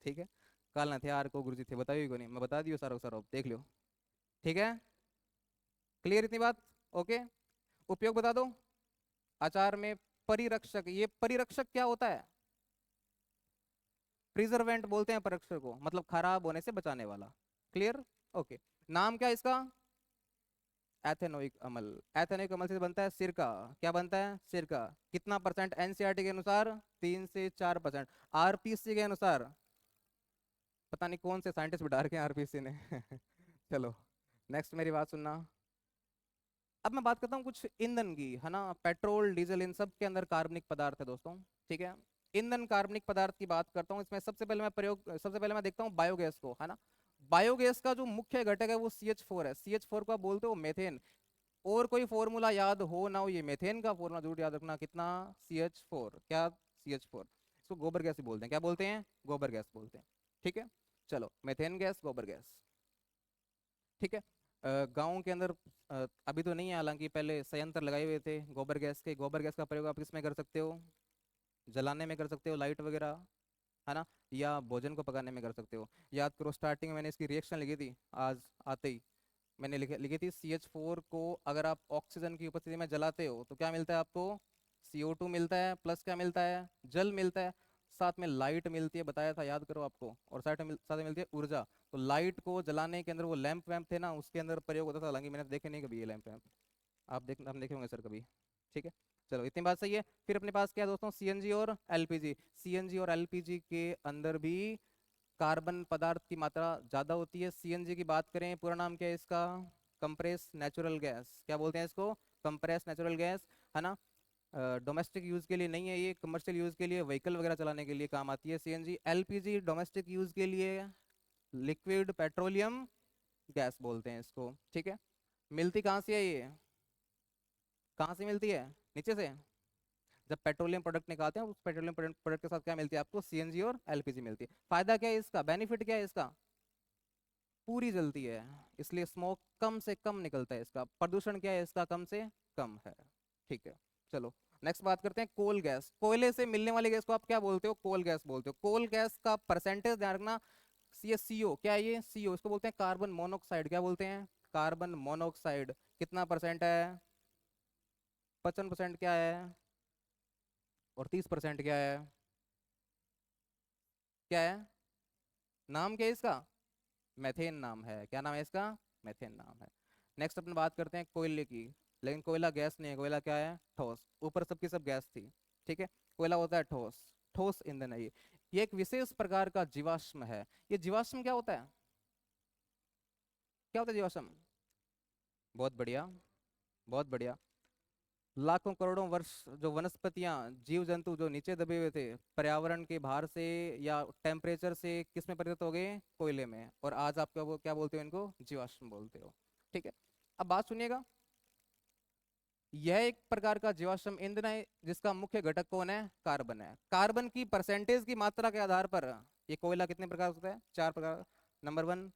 ठीक है। कल ना थे यार को गुरुजी थे, बताइए को नहीं, मैं बता दियो सारा सारा, देख लो, ठीक है। क्लियर इतनी बात, ओके। उपयोग बता दो, अचार में परिरक्षक। ये परिरक्षक क्या होता है, प्रिजर्वेंट बोलते हैं परिरक्षक को, मतलब खराब होने से बचाने वाला। Clear, okay. नाम क्या है इसका, एथेनोइक अम्ल। एथेनोइक अम्ल से बनता है सिरका। क्या बनता है, सिरका। कितना परसेंट, एनसीईआरटी के अनुसार 3 से 4%। आरपीसी के अनुसार पता नहीं कौन से साइंटिस्ट बिठा रखे हैं आरपीसी ने चलो नेक्स्ट मेरी बात सुनना। अब मैं बात करता हूँ कुछ ईंधन की, है ना, पेट्रोल डीजल इन सब के अंदर कार्बनिक पदार्थ है दोस्तों, ठीक है। ईंधन कार्बनिक पदार्थ की बात करता हूँ, इसमें सबसे पहले मैं देखता हूँ बायोगैस को, है ना। बायोगैस का जो मुख्य घटक है वो CH4 है। CH4 को आप बोलते हो मेथेन। और कोई फॉर्मूला याद हो ना हो, ये मेथेन का फॉर्मूला जरूर याद रखना, कितना, CH4। क्या, CH4। इसको गोबर गैस भी बोलते हैं, क्या बोलते हैं, गोबर गैस बोलते हैं, ठीक है। चलो मेथेन गैस, गोबर गैस, ठीक है। गाँव के अंदर अभी तो नहीं है, हालांकि पहले संयंत्र लगाए हुए थे गोबर गैस के। गोबर गैस का प्रयोग आप किसमें कर सकते हो, जलाने में कर सकते हो, लाइट वगैरह, है ना, या भोजन को पकाने में कर सकते हो। याद करो स्टार्टिंग में मैंने इसकी रिएक्शन लिखी थी, आज आते ही मैंने लिखी थी, CH4 को अगर आप ऑक्सीजन की उपस्थिति में जलाते हो तो क्या मिलता है आपको, CO2 मिलता है, प्लस क्या मिलता है, जल मिलता है, साथ में लाइट मिलती है, बताया था, याद करो आपको, और साथ में मिलती है ऊर्जा। तो लाइट को जलाने के अंदर वो लैंप वैम्प थे ना, उसके अंदर प्रयोग होता था, हालांकि मैंने देखे नहीं कभी ये लैंप वैम्प, हम देखे होंगे सर कभी, ठीक है। चलो इतनी बात सही है। फिर अपने पास क्या है दोस्तों, CNG और LPG। CNG और LPG के अंदर भी कार्बन पदार्थ की मात्रा ज्यादा होती है। CNG की बात करें, पूरा नाम क्या है इसका, कंप्रेस नेचुरल गैस। क्या बोलते हैं इसको, कंप्रेस नेचुरल गैस, है ना। डोमेस्टिक यूज के लिए नहीं है ये, कमर्शियल यूज के लिए, व्हीकल वगैरह चलाने के लिए काम आती है CNG। LPG डोमेस्टिक यूज के लिए लिक्विड पेट्रोलियम गैस बोलते हैं इसको, ठीक है। मिलती कहाँ से है ये, कहाँ से मिलती है, नीचे से। जब पेट्रोलियम प्रोडक्ट निकालते हैं उस पेट्रोलियम प्रोडक्ट के साथ क्या मिलती है आपको, CNG और LPG मिलती है। फायदा क्या है इसका, बेनिफिट क्या है इसका, पूरी जलती है, इसलिए स्मोक कम से कम निकलता है, इसका प्रदूषण क्या है इसका कम से कम है। ठीक है, चलो नेक्स्ट बात करते हैं कोल गैस। कोयले से मिलने वाली गैस को आप क्या बोलते हो? कोल गैस बोलते हो। कोल गैस का परसेंटेज ध्यान रखना, ये सीओ, क्या है ये? सीओ, इसको बोलते हैं कार्बन मोनोऑक्साइड। क्या बोलते हैं? Carbon monoxide. कितना परसेंट है? 55% क्या है? और 30% क्या है? क्या है? नाम क्या है इसका? मेथेन नाम है। क्या नाम है इसका? मेथेन नाम है। नेक्स्ट अपन बात करते हैं कोयले की, लेकिन कोयला गैस नहीं है, कोयला क्या है? ठोस। ऊपर सबकी सब गैस थी, ठीक है, कोयला होता है ठोस, ठोस ईंधन है ये एक विशेष प्रकार का जीवाश्म है। ये जीवाश्म क्या होता है? क्या होता है जीवाश्म? बहुत बढ़िया, बहुत बढ़िया। लाखों करोड़ों वर्ष जो वनस्पतियां, जीव जंतु जो नीचे दबे हुए थे पर्यावरण के भार से या टेम्परेचर से, किस में परिणत हो गए? कोयले में। और आज आप क्या बोलते हो इनको? जीवाश्म बोलते हो। ठीक है, अब बात सुनिएगा। यह एक प्रकार का जीवाश्म ईंधन है जिसका मुख्य घटक कौन है? कार्बन है। कार्बन की परसेंटेज की मात्रा के आधार पर ये कोयला कितने प्रकार का होता है? 4 प्रकार। नंबर 1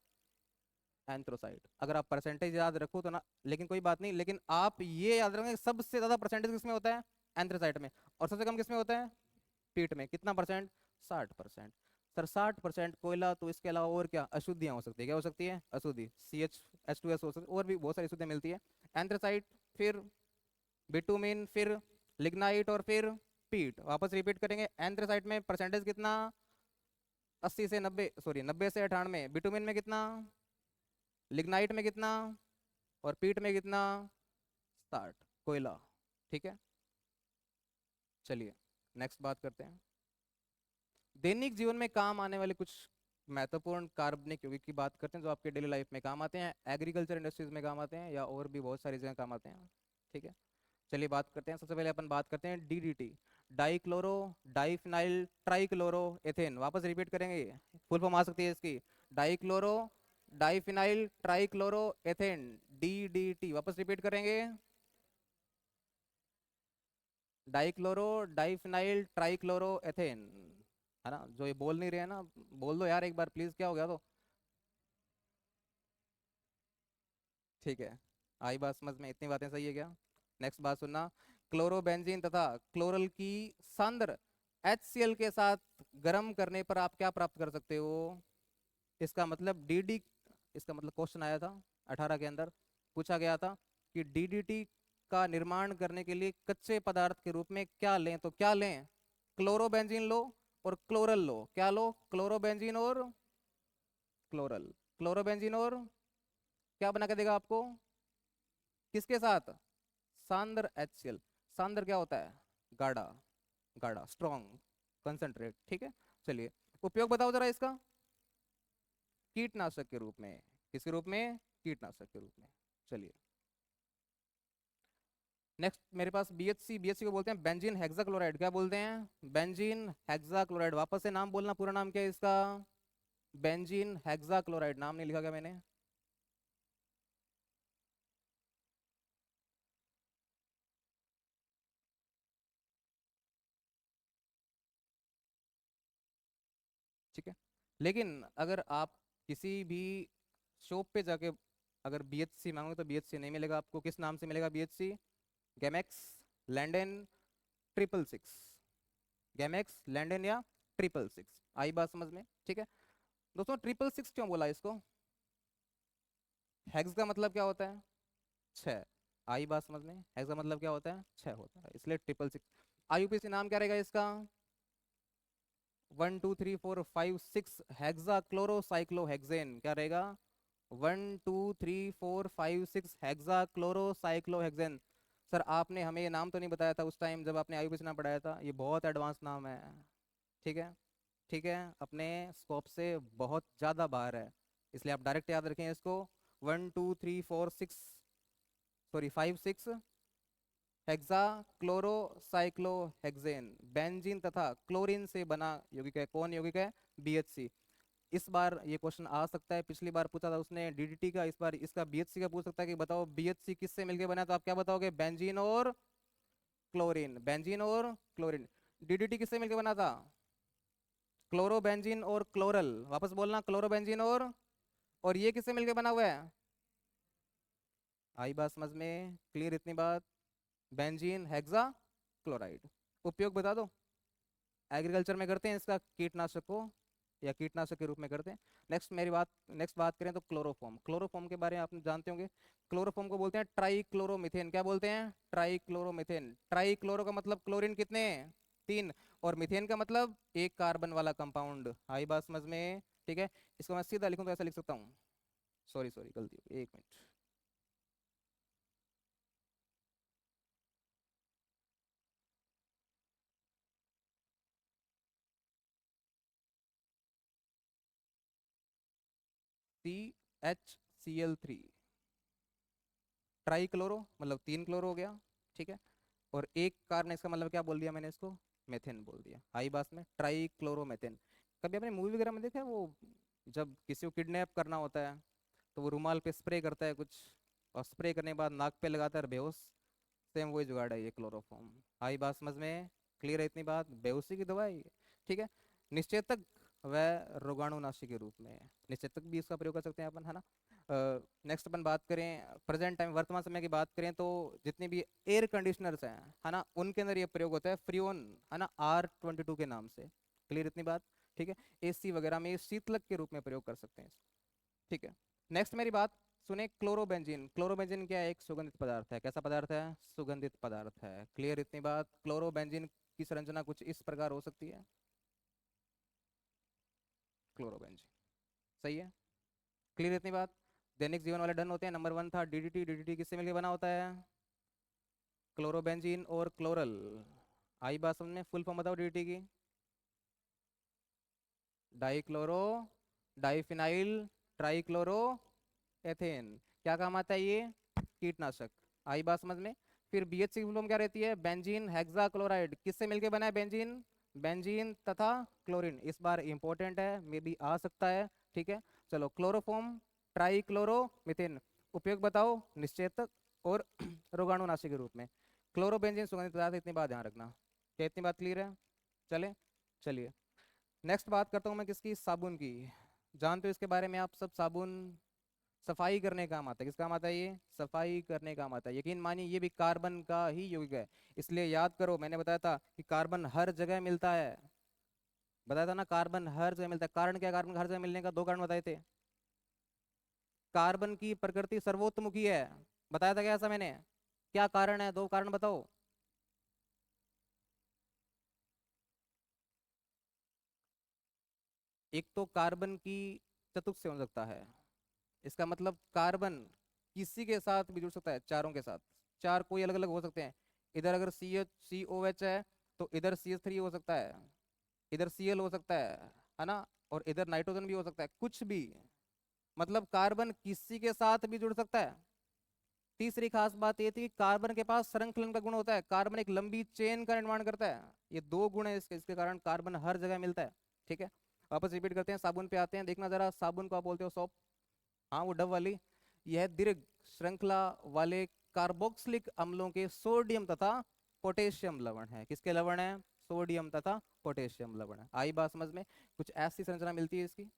एंथ्रोसाइट। अगर आप परसेंटेज याद रखो तो ना, लेकिन कोई बात नहीं, लेकिन आप ये याद रखेंगे सबसे ज्यादा परसेंटेज किसमें होता है? एंथ्रोसाइट में। और सबसे कम किसमें होता है? पीट में। कितना परसेंट? 60%। सर 60% कोयला, तो इसके अलावा और क्या अशुद्धियां हो सकती है? क्या हो सकती है? अशुद्धि, CH H2S हो सकती है, और भी बहुत सारी अशुद्धियां मिलती है। एंथ्रोसाइट, फिर बिटुमिन, फिर लिग्नाइट, और फिर पीट। वापस रिपीट करेंगे, एंथ्रोसाइट में परसेंटेज कितना? 80 से 90, सॉरी 90 से 98। बिटुमिन में कितना? लिग्नाइट में कितना? और पीट में कितना? 60। कोयला। ठीक है, चलिए नेक्स्ट बात करते हैं। दैनिक जीवन में काम आने वाले कुछ महत्वपूर्ण कार्बनिक यौगिक की बात करते हैं जो आपके डेली लाइफ में काम आते हैं, एग्रीकल्चर इंडस्ट्रीज में काम आते हैं, या और भी बहुत सारी जगह काम आते हैं। ठीक है, चलिए बात करते हैं। सबसे पहले अपन बात करते हैं DDT, dichloro diphenyl trichloro ethane. वापस रिपीट करेंगे, फुल फॉर्म आ सकती है इसकी, dichloro diphenyl trichloro ethane, DDT। वापस रिपीट करेंगे, डाइक्लोरो डाइफिनाइल ट्राइक्लोरो एथेन, है ना? जो ये बोल नहीं रहे हैं ना, बोल दो यार एक बार प्लीज, क्या हो गया तो? ठीक है, आई बात समझ में? इतनी बातें सही है क्या? नेक्स्ट बात सुनना। क्लोरोबेंजीन तथा क्लोरल की सांद्र HCl के साथ गर्म करने पर आप क्या प्राप्त कर सकते हो? इसका मतलब DD, इसका मतलब क्वेश्चन आया था 18 के अंदर, पूछा गया था कि DDT का निर्माण करने के लिए कच्चे पदार्थ के रूप में क्या लें? तो क्या लें? क्लोरोबेंजीन लो और क्लोरल लो। क्या लो? क्लोरोबेंजीन और क्लोरल। क्लोरोबेंजीन और क्या बना के देगा आपको? किसके साथ? सांद्र HCl। सांद्र क्या होता है? गाढ़ा, गाढ़ा, स्ट्रॉन्ग, कंसंट्रेट। ठीक है, चलिए उपयोग बताओ जरा इसका। कीटनाशक के रूप में। किसके रूप में? कीटनाशक के रूप में। चलिए नेक्स्ट मेरे पास BHC। BHC को बोलते हैं बेंजीन हेक्साक्लोराइड। क्या बोलते हैं? Benzene hexachloride. वापस से नाम बोलना, पूरा नाम क्या है इसका? Benzene hexachloride. नाम नहीं लिखा क्या मैंने? ठीक है, लेकिन अगर आप किसी भी शॉप पे जाके अगर BHC मांगोगे तो BHC नहीं मिलेगा आपको। किस नाम से मिलेगा BHC? गैमेक्स, लैंडन, 666। गैमेक्स, लैंडन, या 666। आई बात समझ में? ठीक है दोस्तों, 666 क्यों बोला इसको? हेक्स का मतलब क्या होता है? 6। आई बात समझ में? हेक्स का मतलब क्या होता है? 6 होता है, इसलिए 666। IUPAC नाम क्या रहेगा इसका? 1 2 3 4 5 6 हेक्सा क्लोरोसाइक्लोहेक्सेन। क्या रहेगा? 1 2 3 4 5 6 हेक्सा क्लोरोसाइक्लोहेक्सेन। सर आपने हमें ये नाम तो नहीं बताया था उस टाइम जब आपने IUPAC नाम पढ़ाया था? ये बहुत एडवांस नाम है। ठीक है, ठीक है, अपने स्कोप से बहुत ज़्यादा बाहर है, इसलिए आप डायरेक्ट याद रखें इसको। 1 2 3 4 6, सॉरी 5 6 हेक्सा क्लोरोसाइक्लोहेक्सेन बेंजीन तथा क्लोरीन से बना यौगिक है। कौन यौगिक है? BHC। इस बार ये क्वेश्चन आ सकता है, पिछली बार पूछा था उसने DDT का, इस बार इसका BHC का पूछ सकता है कि बताओ BHC किससे मिलके बना? तो आप क्या बताओगे? बेंजीन और क्लोरीन। बेंजीन और क्लोरीन। DDT किससे मिलके बना था? क्लोरोबेंजीन और क्लोरल। वापस बोलना, क्लोरोबेंजीन और और ये किससे मिलके बना हुआ है? आई बात समझ में? क्लियर इतनी बात? Benzene hexa chloride. उपयोग बता दो। एग्रीकल्चर में करते हैं इसका, कीटनाशक को या कीटनाशक के रूप में करते हैं। नेक्स्ट बात करें तो क्लोरोफॉर्म। क्लोरोफॉर्म के बारे में आप जानते होंगे। क्लोरोफॉर्म को बोलते हैं ट्राइक्लोरोमीथेन। क्या बोलते हैं? ट्राइक्लोरोमीथेन। ट्राइक्लोरो का मतलब क्लोरीन कितने हैं? 3। और मीथेन का मतलब एक कार्बन वाला कंपाउंड। आई बात समझ में? ठीक है, इसको मैं सीधा लिखूं तो ऐसा लिख सकता हूँ। सॉरी सॉरी, गलती हो गई, 1 मिनट। CHCl3, ट्राई क्लोरो मतलब 3 क्लोरो हो गया। ठीक है, और एक कार्बन, इसका मतलब क्या बोल दिया मैंने इसको? मेथेन बोल दिया। आई बात में? Try chloromethane. कभी आपने मूवी वगैरह में देखा है वो, जब किसी को किडनैप करना होता है तो वो रुमाल पे स्प्रे करता है कुछ, और स्प्रे करने के बाद नाक पे लगाता है और बेहोश। सेम वही जुगाड़ है ये क्लोरोफॉर्म। आई बात समझ में? क्लियर है इतनी बात? बेहोशी की दवा है ये। ठीक है, निश्चेतक व रोगाणुनाशी के रूप में, निश्चेतक भी इसका प्रयोग कर सकते हैं अपन, है ना। नेक्स्ट अपन बात करें प्रेजेंट टाइम, वर्तमान समय की बात करें तो जितने भी एयर कंडीशनर्स हैं, है ना, उनके अंदर ये प्रयोग होता है फ्रियोन, है ना, R22 के नाम से। क्लियर इतनी बात? ठीक है, AC वगैरह में शीतलक के रूप में प्रयोग कर सकते हैं इसको। ठीक है, नेक्स्ट मेरी बात सुने। क्लोरोबेंजीन। क्लोरोबेंजीन क्या है? एक सुगंधित पदार्थ है। कैसा पदार्थ है? सुगंधित पदार्थ है। क्लियर इतनी बात? क्लोरोबेंजीन की संरचना कुछ इस प्रकार हो सकती है। क्लोरोबेंजीन सही है। क्लियर इतनी बात? दैनिक जीवन वाले डन होते हैं। नंबर 1 था DDT। DDT किससे मिलकर बना होता है? क्लोरोबेंजीन और क्लोरल। आई बात समझ में? फुल फॉर्म बताओ DDT की। Dichloro diphenyl trichloro ethane. क्या काम आता है ये? कीटनाशक। आई बात समझ में? फिर BH की फुल फॉर्म क्या रहती है? Benzene hexa chloride. किससे मिलके बना है बेंजीन? बेंजीन तथा क्लोरीन। इस बार इंपॉर्टेंट है, मे बी आ सकता है। ठीक है, चलो क्लोरोफॉर्म, ट्राइक्लोरो मीथेन। उपयोग बताओ? निश्चेतक और रोगाणुनाशी के रूप में। क्लोरोबेंजीन सुगंधित पदार्थ। इतनी बात ध्यान रखना। क्या इतनी बात क्लियर है? चले, चलिए नेक्स्ट बात करता हूँ मैं किसकी? साबुन की। जानते हो इसके बारे में आप सब? साबुन सफाई करने का काम आता है। किस काम आता है ये? सफाई करने का काम आता है। यकीन मानिए ये भी कार्बन का ही यौगिक है। इसलिए याद करो, मैंने बताया था कि कार्बन हर जगह मिलता है। बताया था ना, कार्बन हर जगह मिलता है। कारण क्या है कार्बन हर जगह मिलने का? 2 कारण बताए थे। कार्बन की प्रकृति सर्वोत्तमुखी है। बताया था क्या ऐसा मैंने? क्या कारण है? 2 कारण बताओ। एक तो कार्बन की चतुर्थ से हो सकता है। इसका मतलब कार्बन किसी के साथ भी जुड़ सकता है, चारों के साथ। चार कोई अलग अलग हो सकते हैं। इधर अगर COH है तो इधर CH3 हो सकता है, इधर Cl हो सकता है ना, और इधर नाइट्रोजन भी हो सकता है, कुछ भी। मतलब कार्बन किसी के साथ भी जुड़ सकता है। तीसरी खास बात ये थी कि कार्बन के पास श्रृंखलन का गुण होता है। कार्बन एक लंबी चेन का निर्माण करता है। ये 2 गुण है इसके कारण कार्बन हर जगह मिलता है। ठीक है, वापस रिपीट करते हैं, साबुन पे आते हैं। देखना जरा, साबुन को आप बोलते हो सोप, हाँ वो डब वाली। यह दीर्घ श्रृंखला वाले कार्बोक्सिलिक अम्लों के सोडियम तथा पोटेशियम लवण है। किसके लवण है? सोडियम तथा पोटेशियम लवण है। आई बात समझ में? कुछ ऐसी संरचना मिलती है इसकी।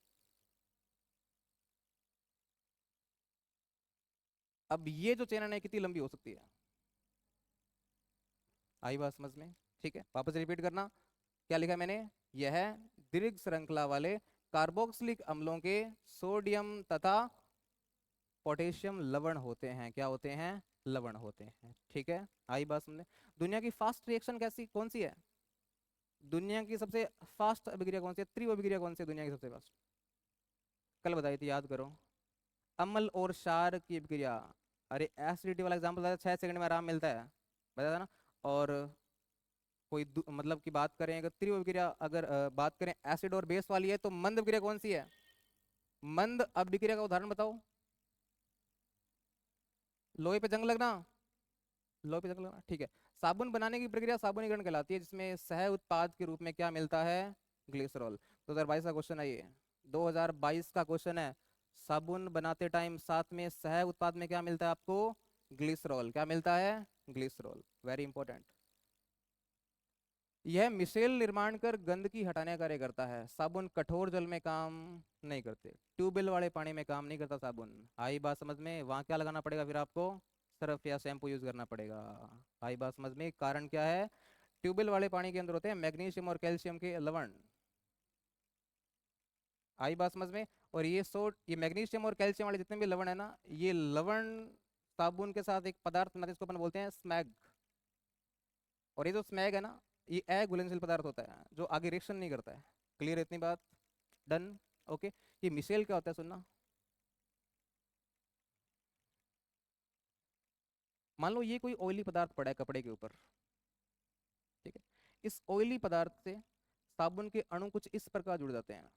अब ये जो चेन है कितनी लंबी हो सकती है? आई बात समझ में? ठीक है, वापस रिपीट करना। क्या लिखा है मैंने? यह दीर्घ श्रृंखला वाले कार्बोक्सिलिक अम्लों के सोडियम तथा पोटेशियम लवण होते हैं। क्या होते हैं? लवण होते हैं। ठीक है, आई बात समझे? दुनिया की फास्ट रिएक्शन कैसी कौन सी है? दुनिया की सबसे फास्ट अभिक्रिया कौन सी है? त्रिव अभिक्रिया कौन सी है दुनिया की सबसे फास्ट? कल बताई थी, याद करो। अम्ल और क्षार की अभिक्रिया। अरे एसिडिटी वाला एग्जाम्पल था, 6 सेकंड में आराम मिलता है, बताया था ना। और कोई मतलब की बात करें अगर त्रिव अभिक्रिया, अगर बात करें एसिड और बेस वाली है तो मंद अभिक्रिया कौन सी है? मंद अभिक्रिया का उदाहरण बताओ। लोहे पे जंग लगना। लोहे पे जंग लगना, ठीक है। साबुन बनाने की प्रक्रिया साबुनीकरण कहलाती है, जिसमें सह उत्पाद के रूप में क्या मिलता है? ग्लिसरॉल। 2022 का क्वेश्चन है ये। 2022 का क्वेश्चन है। साबुन बनाते टाइम साथ में सह उत्पाद में क्या मिलता है आपको? ग्लिसरॉल। क्या मिलता है? ग्लिसरॉल। Very important. यह मिसेल निर्माण कर गंदगी हटाने का कार्य करता है। साबुन कठोर जल में काम नहीं करते, ट्यूबवेल वाले पानी में काम नहीं करता साबुन। आई बात समझ में? वहां क्या लगाना पड़ेगा फिर आपको? सर्फ या शैम्पू यूज करना पड़ेगा। आई बात समझ में? कारण क्या है? ट्यूबवेल वाले पानी के अंदर होते हैं मैग्नीशियम और कैल्शियम के लवण। आई बात समझ में? और ये मैग्नीशियम और कैल्शियम वाले जितने भी लवण है ना, ये लवण साबुन के साथ एक पदार्थ बनाते हैं, इसको अपन बोलते हैं स्मैग। और ये जो स्मैग है ना, ये अघुलनशील पदार्थ होता है जो आगे रिएक्शन नहीं करता है। क्लियर है इतनी बात? डन। ओके। ये मिसेल क्या होता है सुनना। मान लो ये कोई ऑयली पदार्थ पड़ा है कपड़े के ऊपर, ठीक है। इस ऑयली पदार्थ से साबुन के अणु कुछ इस प्रकार जुड़ जाते हैं।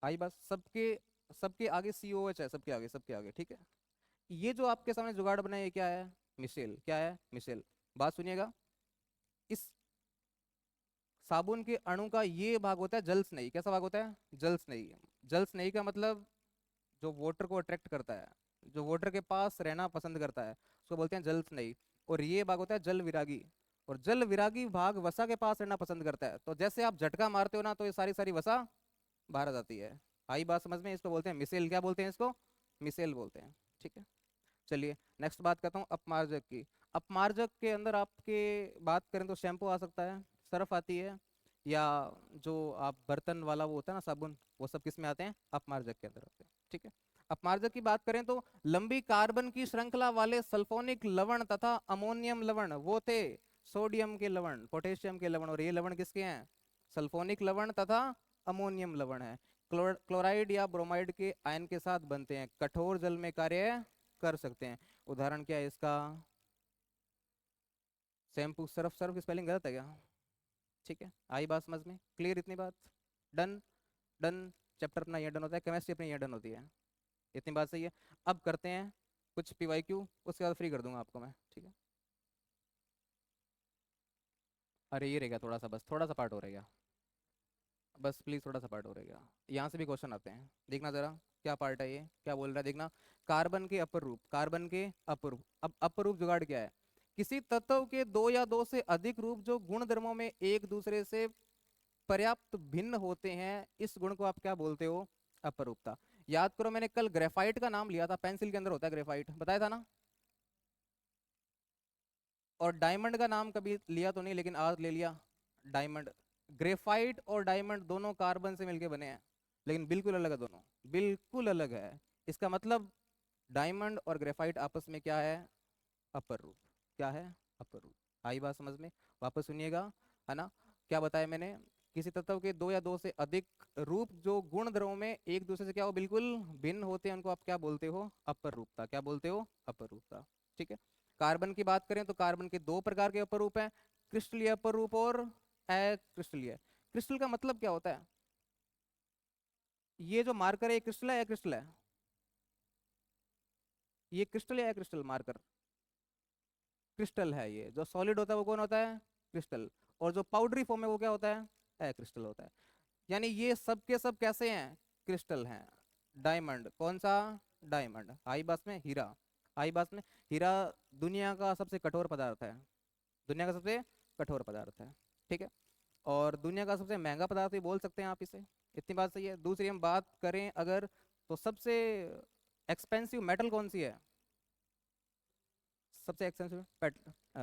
आई बात? सबके सबके आगे COH है, सबके आगे, सबके आगे, ठीक है। ये जो आपके सामने जुगाड़ बना है, ये क्या है? मिसेल। क्या है? मिसेल। बात सुनिएगा। इस साबुन के अणु का ये भाग होता है जल स्नेही। कैसा भाग होता है? जल स्नेही। जल स्नेही का मतलब जो वाटर को अट्रैक्ट करता है, जो वाटर के पास रहना पसंद करता है, उसको बोलते हैं जल स्नेही। और ये भाग होता है जल विरागी। और जल विरागी भाग वसा के पास रहना पसंद करता है। तो जैसे आप झटका मारते हो ना, तो ये सारी सारी वसा बाहर आ जाती है। आई बात समझ में? इसको बोलते हैं मिसेल। क्या बोलते हैं इसको? मिसेल बोलते हैं, ठीक है। चलिए नेक्स्ट बात करता हूँ अपमार्जक की। अपमार्जक के अंदर आपके बात करें तो शैम्पू आ सकता है, सर्फ आती है, या जो आप बर्तन वाला वो होता है ना साबुन, वो सब किस में आते हैं? अपमार्जक के अंदर आते हैं, ठीक है। अपमार्जक की बात करें तो लंबी कार्बन की श्रृंखला वाले सल्फोनिक लवण तथा अमोनियम लवण वो थे। सोडियम के लवण, पोटेशियम के लवण, और ये लवण किसके हैं? सल्फोनिक लवण तथा अमोनियम लवण है। क्लोराइड या ब्रोमाइड के आयन के साथ बनते हैं, कठोर जल में कार्य कर सकते हैं। उदाहरण क्या है इसका? Shampoo, Surf. सर्फ की स्पेलिंग गलत है क्या? ठीक है। आई बात समझ में? क्लियर इतनी बात? डन। डन। चैप्टर अपना ये डन होता है, केमिस्ट्री अपनी ये डन होती है। इतनी बात सही है। अब करते हैं कुछ PYQ, उसके बाद फ्री कर दूंगा आपको मैं, ठीक है। अरे ये रह गया थोड़ा सा, बस थोड़ा सा पार्ट हो रह गया। बस प्लीज थोड़ा सा पार्ट हो रह गया। यहाँ से भी क्वेश्चन आते हैं, देखना जरा। क्या पार्ट है ये, क्या बोल रहा है देखना। कार्बन के अपर रूप, कार्बन के अपर रूप। अब अपर रूप जुगाड़ क्या है? किसी तत्व के दो या दो से अधिक रूप जो गुण धर्मों में एक दूसरे से पर्याप्त भिन्न होते हैं, इस गुण को आप क्या बोलते हो? अपरूपता। याद करो, मैंने कल ग्रेफाइट का नाम लिया था, पेंसिल के अंदर होता है ग्रेफाइट, बताया था ना। और डायमंड का नाम कभी लिया तो नहीं, लेकिन आज ले लिया। डायमंड, ग्रेफाइट और डायमंड दोनों कार्बन से मिलके बने हैं, लेकिन बिल्कुल अलग है दोनों, बिल्कुल अलग है। इसका मतलब डायमंड और ग्रेफाइट आपस में क्या है? अपर रूप। क्या है? अपर रूप। आई बात समझ में? वापस सुनिएगा, है ना। क्या बताया मैंने? किसी तत्व के दो या दो से अधिक रूप जो गुण द्रव्यों में एक दूसरे से क्या हो? बिल्कुल भिन्न होते हैं, उनको आप क्या बोलते हो? अपर रूपता। क्या बोलते हो? अपर रूपता, ठीक है। कार्बन की बात करें तो कार्बन के दो प्रकार के अपर रूप हैं, क्रिस्टलीय अपर रूप और अक्रिस्टलीय। क्रिस्टल का मतलब क्या होता है? ये जो मार्कर है, ये क्रिस्टल है, क्रिस्टल है? ये क्रिस्टल है, क्रिस्टल मार्कर? क्रिस्टल है। ये जो सॉलिड होता है वो कौन होता है? क्रिस्टल। और जो पाउडरी फॉर्म है वो क्या होता है? क्रिस्टल होता है। यानी ये सब के सब कैसे हैं? क्रिस्टल हैं। डायमंड कौन सा? डायमंड। आई बात में? हीरा। आई बात में? हीरा दुनिया का सबसे कठोर पदार्थ है, दुनिया का सबसे कठोर पदार्थ है, ठीक है। और दुनिया का सबसे महंगा पदार्थ भी बोल सकते हैं आप इसे। इतनी बात सही है। दूसरी हम बात करें अगर, तो सबसे एक्सपेंसिव मेटल कौन सी है? सबसे एक्सपेंसिव,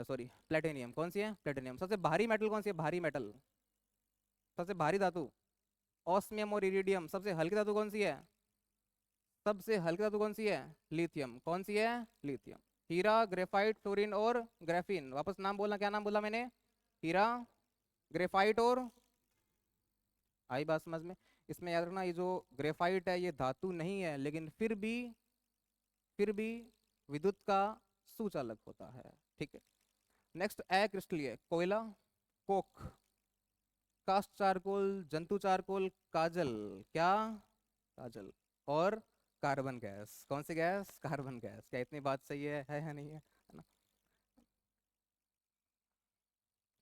सॉरी, प्लेटिनियम। कौन सी है? प्लेटिनियम। सबसे भारी मेटल कौन सी है? भारी मेटल, सबसे भारी धातु? ऑस्मियम और इरिडियम। सबसे हल्की धातु कौन सी है? सबसे हल्की धातु कौन सी है? लिथियम। कौन सी है? लिथियम। हीरा, ग्रेफाइट, फ्लोरीन और ग्राफीन। वापस नाम बोलना, क्या नाम बोला मैंने? हीरा, ग्रेफाइट और, आई बात समझ में? इसमें याद रखना, ये जो ग्रेफाइट है ये धातु नहीं है, लेकिन फिर भी विद्युत का सुचालक होता है, ठीक है। नेक्स्ट अक्रिस्टलीय, कोयला, कोक, कास्ट चारकोल, जंतु चारकोल, काजल। क्या? काजल। और कार्बन गैस। कौन सी गैस? Carbon gas. क्या इतनी बात सही है या नहीं है ना?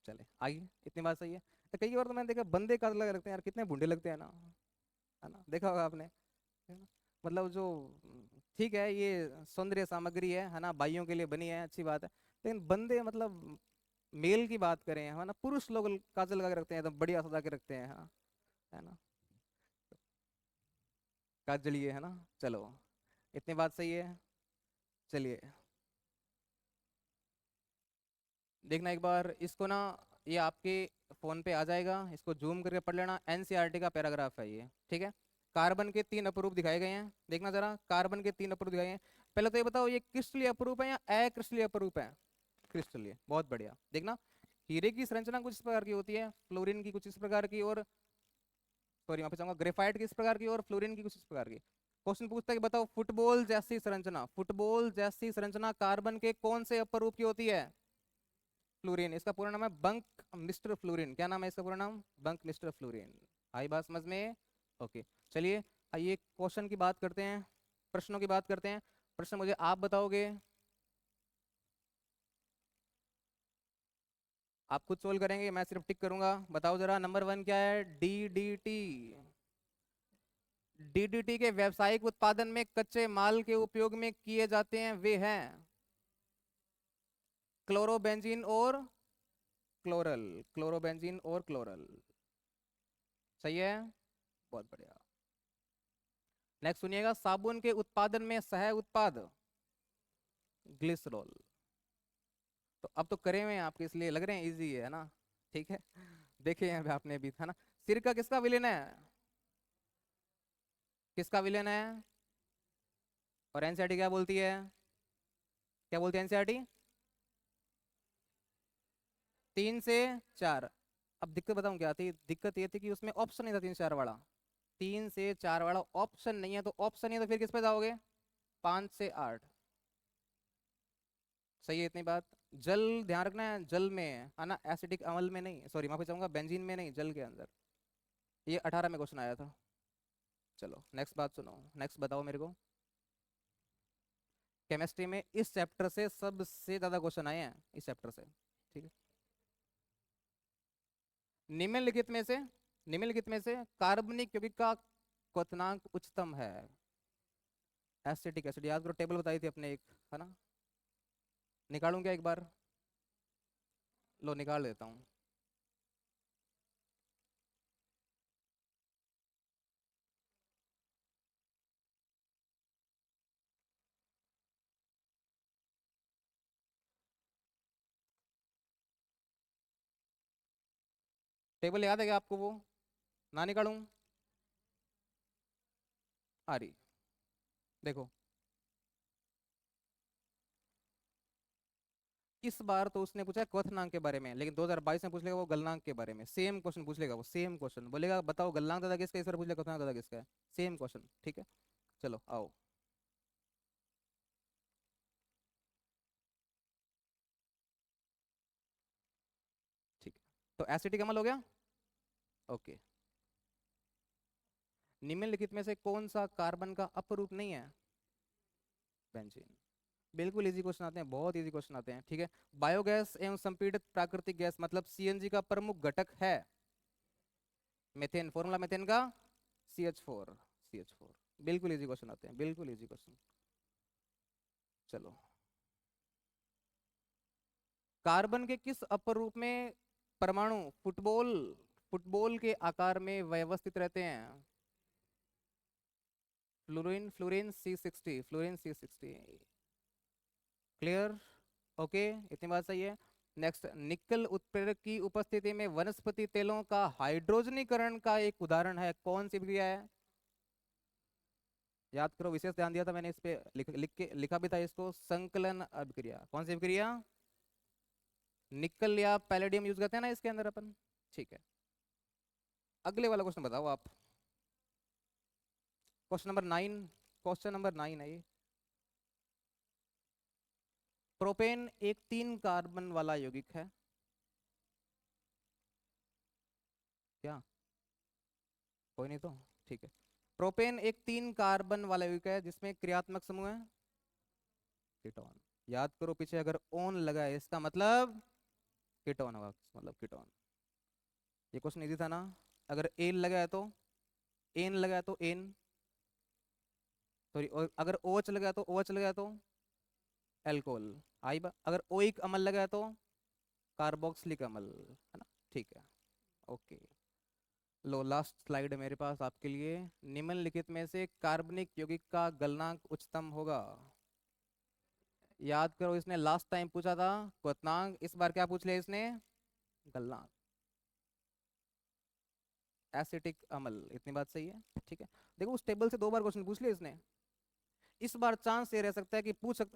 चले आइए, इतनी बात सही है। तो कई बार तो मैंने देखा बंदे काजल लगा रखते हैं यार, कितने भुंडे लगते हैं ना, है ना, देखा होगा आपने, है ना? मतलब जो ठीक है ये सौंदर्य सामग्री है ना, भाइयों के लिए बनी है, अच्छी बात है, लेकिन बंदे मतलब मेल की बात करें है ना, पुरुष लोग काजल लगा के रखते हैं, एकदम बढ़िया सजा के रखते हैं, हाँ, है ना, काजलिए, है ना। चलो, इतनी बात सही है। चलिए देखना एक बार इसको ना, ये आपके फोन पे आ जाएगा, इसको जूम करके पढ़ लेना, एनसीईआरटी का पैराग्राफ है ये, ठीक है। कार्बन के 3 अपरूप दिखाए गए हैं, देखना जरा, कार्बन के 3 अपरूप दिखाए गए हैं। पहले तो ये बताओ ये क्रिस्टलीय अपरूप है या अक्रिस्टलीय अपरूप है? क्रिस्टलीय, बहुत बढ़िया। देखना, हीरे की संरचना कुछ इस प्रकार की होती है, फ्लोरीन की कुछ इस प्रकार की, और सॉरी मैं चाहूंगा ग्रेफाइट की इस प्रकार की, और फ्लोरीन की कुछ इस प्रकार की। क्वेश्चन पूछता है कि बताओ फुटबॉल जैसी संरचना, फुटबॉल जैसी संरचना कार्बन के कौन से अपरूप की होती है? फ्लोरीन, इसका पूरा नाम है बंक मिस्टर फ्लोरीन। क्या नाम है इसका पूरा नाम? Bunk mister fluorine. आई बात समझ में? ओके, चलिए आइए क्वेश्चन की बात करते हैं, प्रश्नों की बात करते हैं। प्रश्न मुझे आप बताओगे, आप खुद सोल्व करेंगे, मैं सिर्फ टिक करूंगा। बताओ जरा, नंबर 1 क्या है? डीडीटी। डीडीटी के व्यावसायिक उत्पादन में कच्चे माल के उपयोग में किए जाते हैं वे हैं क्लोरोबेंजीन और क्लोरल, क्लोरोबेंजीन और क्लोरल। सही है, बहुत बढ़िया। नेक्स्ट सुनिएगा, साबुन के उत्पादन में सह उत्पाद ग्लिसरॉल। तो अब तो करे हुए हैं आपके, इसलिए लग रहे हैं इजी है ना, ठीक है। देखे हैं अभी आपने भी, था ना। सिरका किसका विलेन है? किसका विलेन है? और एनसीईआरटी क्या बोलती है? क्या बोलती है एनसीईआरटी? 3 से 4। अब दिक्कत बताऊं क्या थी? दिक्कत ये थी कि उसमें ऑप्शन नहीं था 3 से 4 वाला। 3 से 4 वाला ऑप्शन नहीं है, तो ऑप्शन नहीं है तो फिर किस पे जाओगे? 5 से 8। सही है, इतनी बात। जल ध्यान रखना है, जल में है ना, एसिडिक अम्ल में नहीं, सॉरी माफी चाहूंगा, बेंजीन में नहीं, जल के अंदर। ये 18 में क्वेश्चन आया था। चलो नेक्स्ट बात सुनो, नेक्स्ट बताओ मेरे को। केमिस्ट्री में इस चैप्टर से सबसे ज्यादा क्वेश्चन आए हैं, इस चैप्टर से, ठीक है। निम्नलिखित में से, निम्नलिखित में से कार्बनिक यौगिक का क्वथनांक उच्चतम है? एसिटिक एसिड, याद करो टेबल बताई थी अपने एक, है ना। निकालूं क्या एक बार? लो निकाल देता हूँ। टेबल याद है क्या आपको वो? ना निकालूं? आ रही, देखो। इस बार तो उसने पूछा है क्वथनांक के बारे में, लेकिन 2022 में पूछ लेगा वो गलनांक के बारे में, सेम क्वेश्चन पूछ लेगा वो, सेम क्वेश्चन बोलेगा, बताओ गलनांक दादा किसका है, इस बार पूछ लेगा क्वथनांक दादा किसका है। सेम क्वेश्चन, ठीक है। चलो आओ। ठीक है, तो एसिटिक अम्ल हो गया। ओके, निम्नलिखित में से कौन सा कार्बन का अपरूप नहीं है? बेंजीन। बिल्कुल इजी क्वेश्चन आते हैं, बहुत इजी क्वेश्चन आते हैं, ठीक है। बायोगैस एवं संपीड़ित प्राकृतिक गैस मतलब सीएनजी का प्रमुख घटक है मीथेन। फॉर्मूला मीथेन का CH4, CH4। बिल्कुल इजी क्वेश्चन आते हैं, बिल्कुल इजी क्वेश्चन। चलो, कार्बन के किस अपरूप में परमाणु फुटबॉल, फुटबॉल के आकार में व्यवस्थित रहते हैं? Fluorine, fluorine C60, fluorine C60। Clear? Okay, इतनी बात सही है। नेक्स्ट, निकल उत्प्रेरक की उपस्थिति में वनस्पति तेलों का हाइड्रोजनीकरण का एक उदाहरण है, कौन सी प्रक्रिया है? याद करो, विशेष ध्यान दिया था मैंने इस पे, लिखा भी था इसको, संकलन अभिक्रिया। कौन सी अभिक्रिया? निकल या पैलेडियम यूज करते हैं ना इसके अंदर अपन, ठीक है। अगले वाला क्वेश्चन बताओ आप। क्वेश्चन नंबर 9, क्वेश्चन नंबर 9 है ये। प्रोपेन एक 3 कार्बन वाला यौगिक है। क्या? कोई नहीं तो, ठीक है। प्रोपेन एक 3 कार्बन वाला यौगिक है जिसमें क्रियात्मक समूह है कीटोन। याद करो, पीछे अगर ओन लगा है इसका मतलब कीटोन होगा, मतलब कीटोन। ये क्वेश्चन इजी था ना। अगर एन लगा है तो, एन लगा है तो एन, सॉरी, अगर ओ एच लगा है तो ओ एच लगा है तो एल्कोहल। अगर ओ एक अम्ल लगा है तो कार्बोक्सिलिक अम्ल, है ना। ठीक है, ओके। लो, लास्ट स्लाइड है मेरे पास आपके लिए। निम्नलिखित में से कार्बनिक यौगिक का गलनांक उच्चतम होगा। याद करो, इसने लास्ट टाइम पूछा था क्वथनांक, इस बार क्या पूछ लिया इसने? गलनांक। एसिटिक अम्ल, इतनी बात सही है। ठीक है, देखो उस टेबल से 2 बार क्वेश्चन पूछ लिया इसने। इस बार चांस ये रह सकता है कि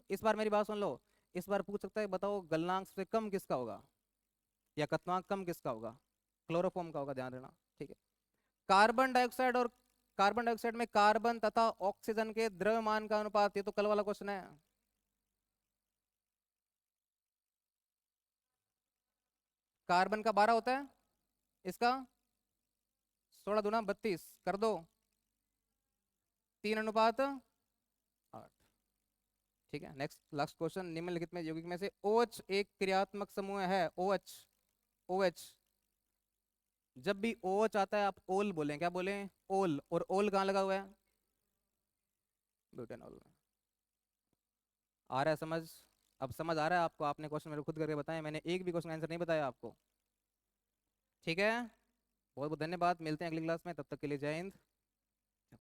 इस बार मेरी बात सुन लो, इस बार पूछ सकता है बताओ गलनांक से कम किसका होगा, या क्वथनांक कम किसका होगा? क्लोरोफॉर्म का होगा, ध्यान देना। ठीक है, कार्बन डाइऑक्साइड और कार्बन डाइऑक्साइड में कार्बन तथा ऑक्सीजन के द्रव्यमान का अनुपात, ये तो कल वाला क्वेश्चन है। कार्बन का 12 होता है, इसका 16 दूना 32 कर दो, 3:8। ठीक है, नेक्स्ट लास्ट क्वेश्चन। निम्नलिखित में यौगिक में से OH एक क्रियात्मक समूह है। OH, OH, जब भी OH आता है आप ओल बोलें, क्या बोलें? ओल। और ओल कहाँ लगा हुआ है? ब्यूटेनॉल में। आ रहा है समझ? अब समझ आ रहा है आपको? आपने क्वेश्चन मेरे को खुद करके बताया, मैंने एक भी क्वेश्चन आंसर नहीं बताया आपको। ठीक है, बहुत बहुत धन्यवाद, मिलते हैं अगली क्लास में, तब तक के लिए जय हिंद।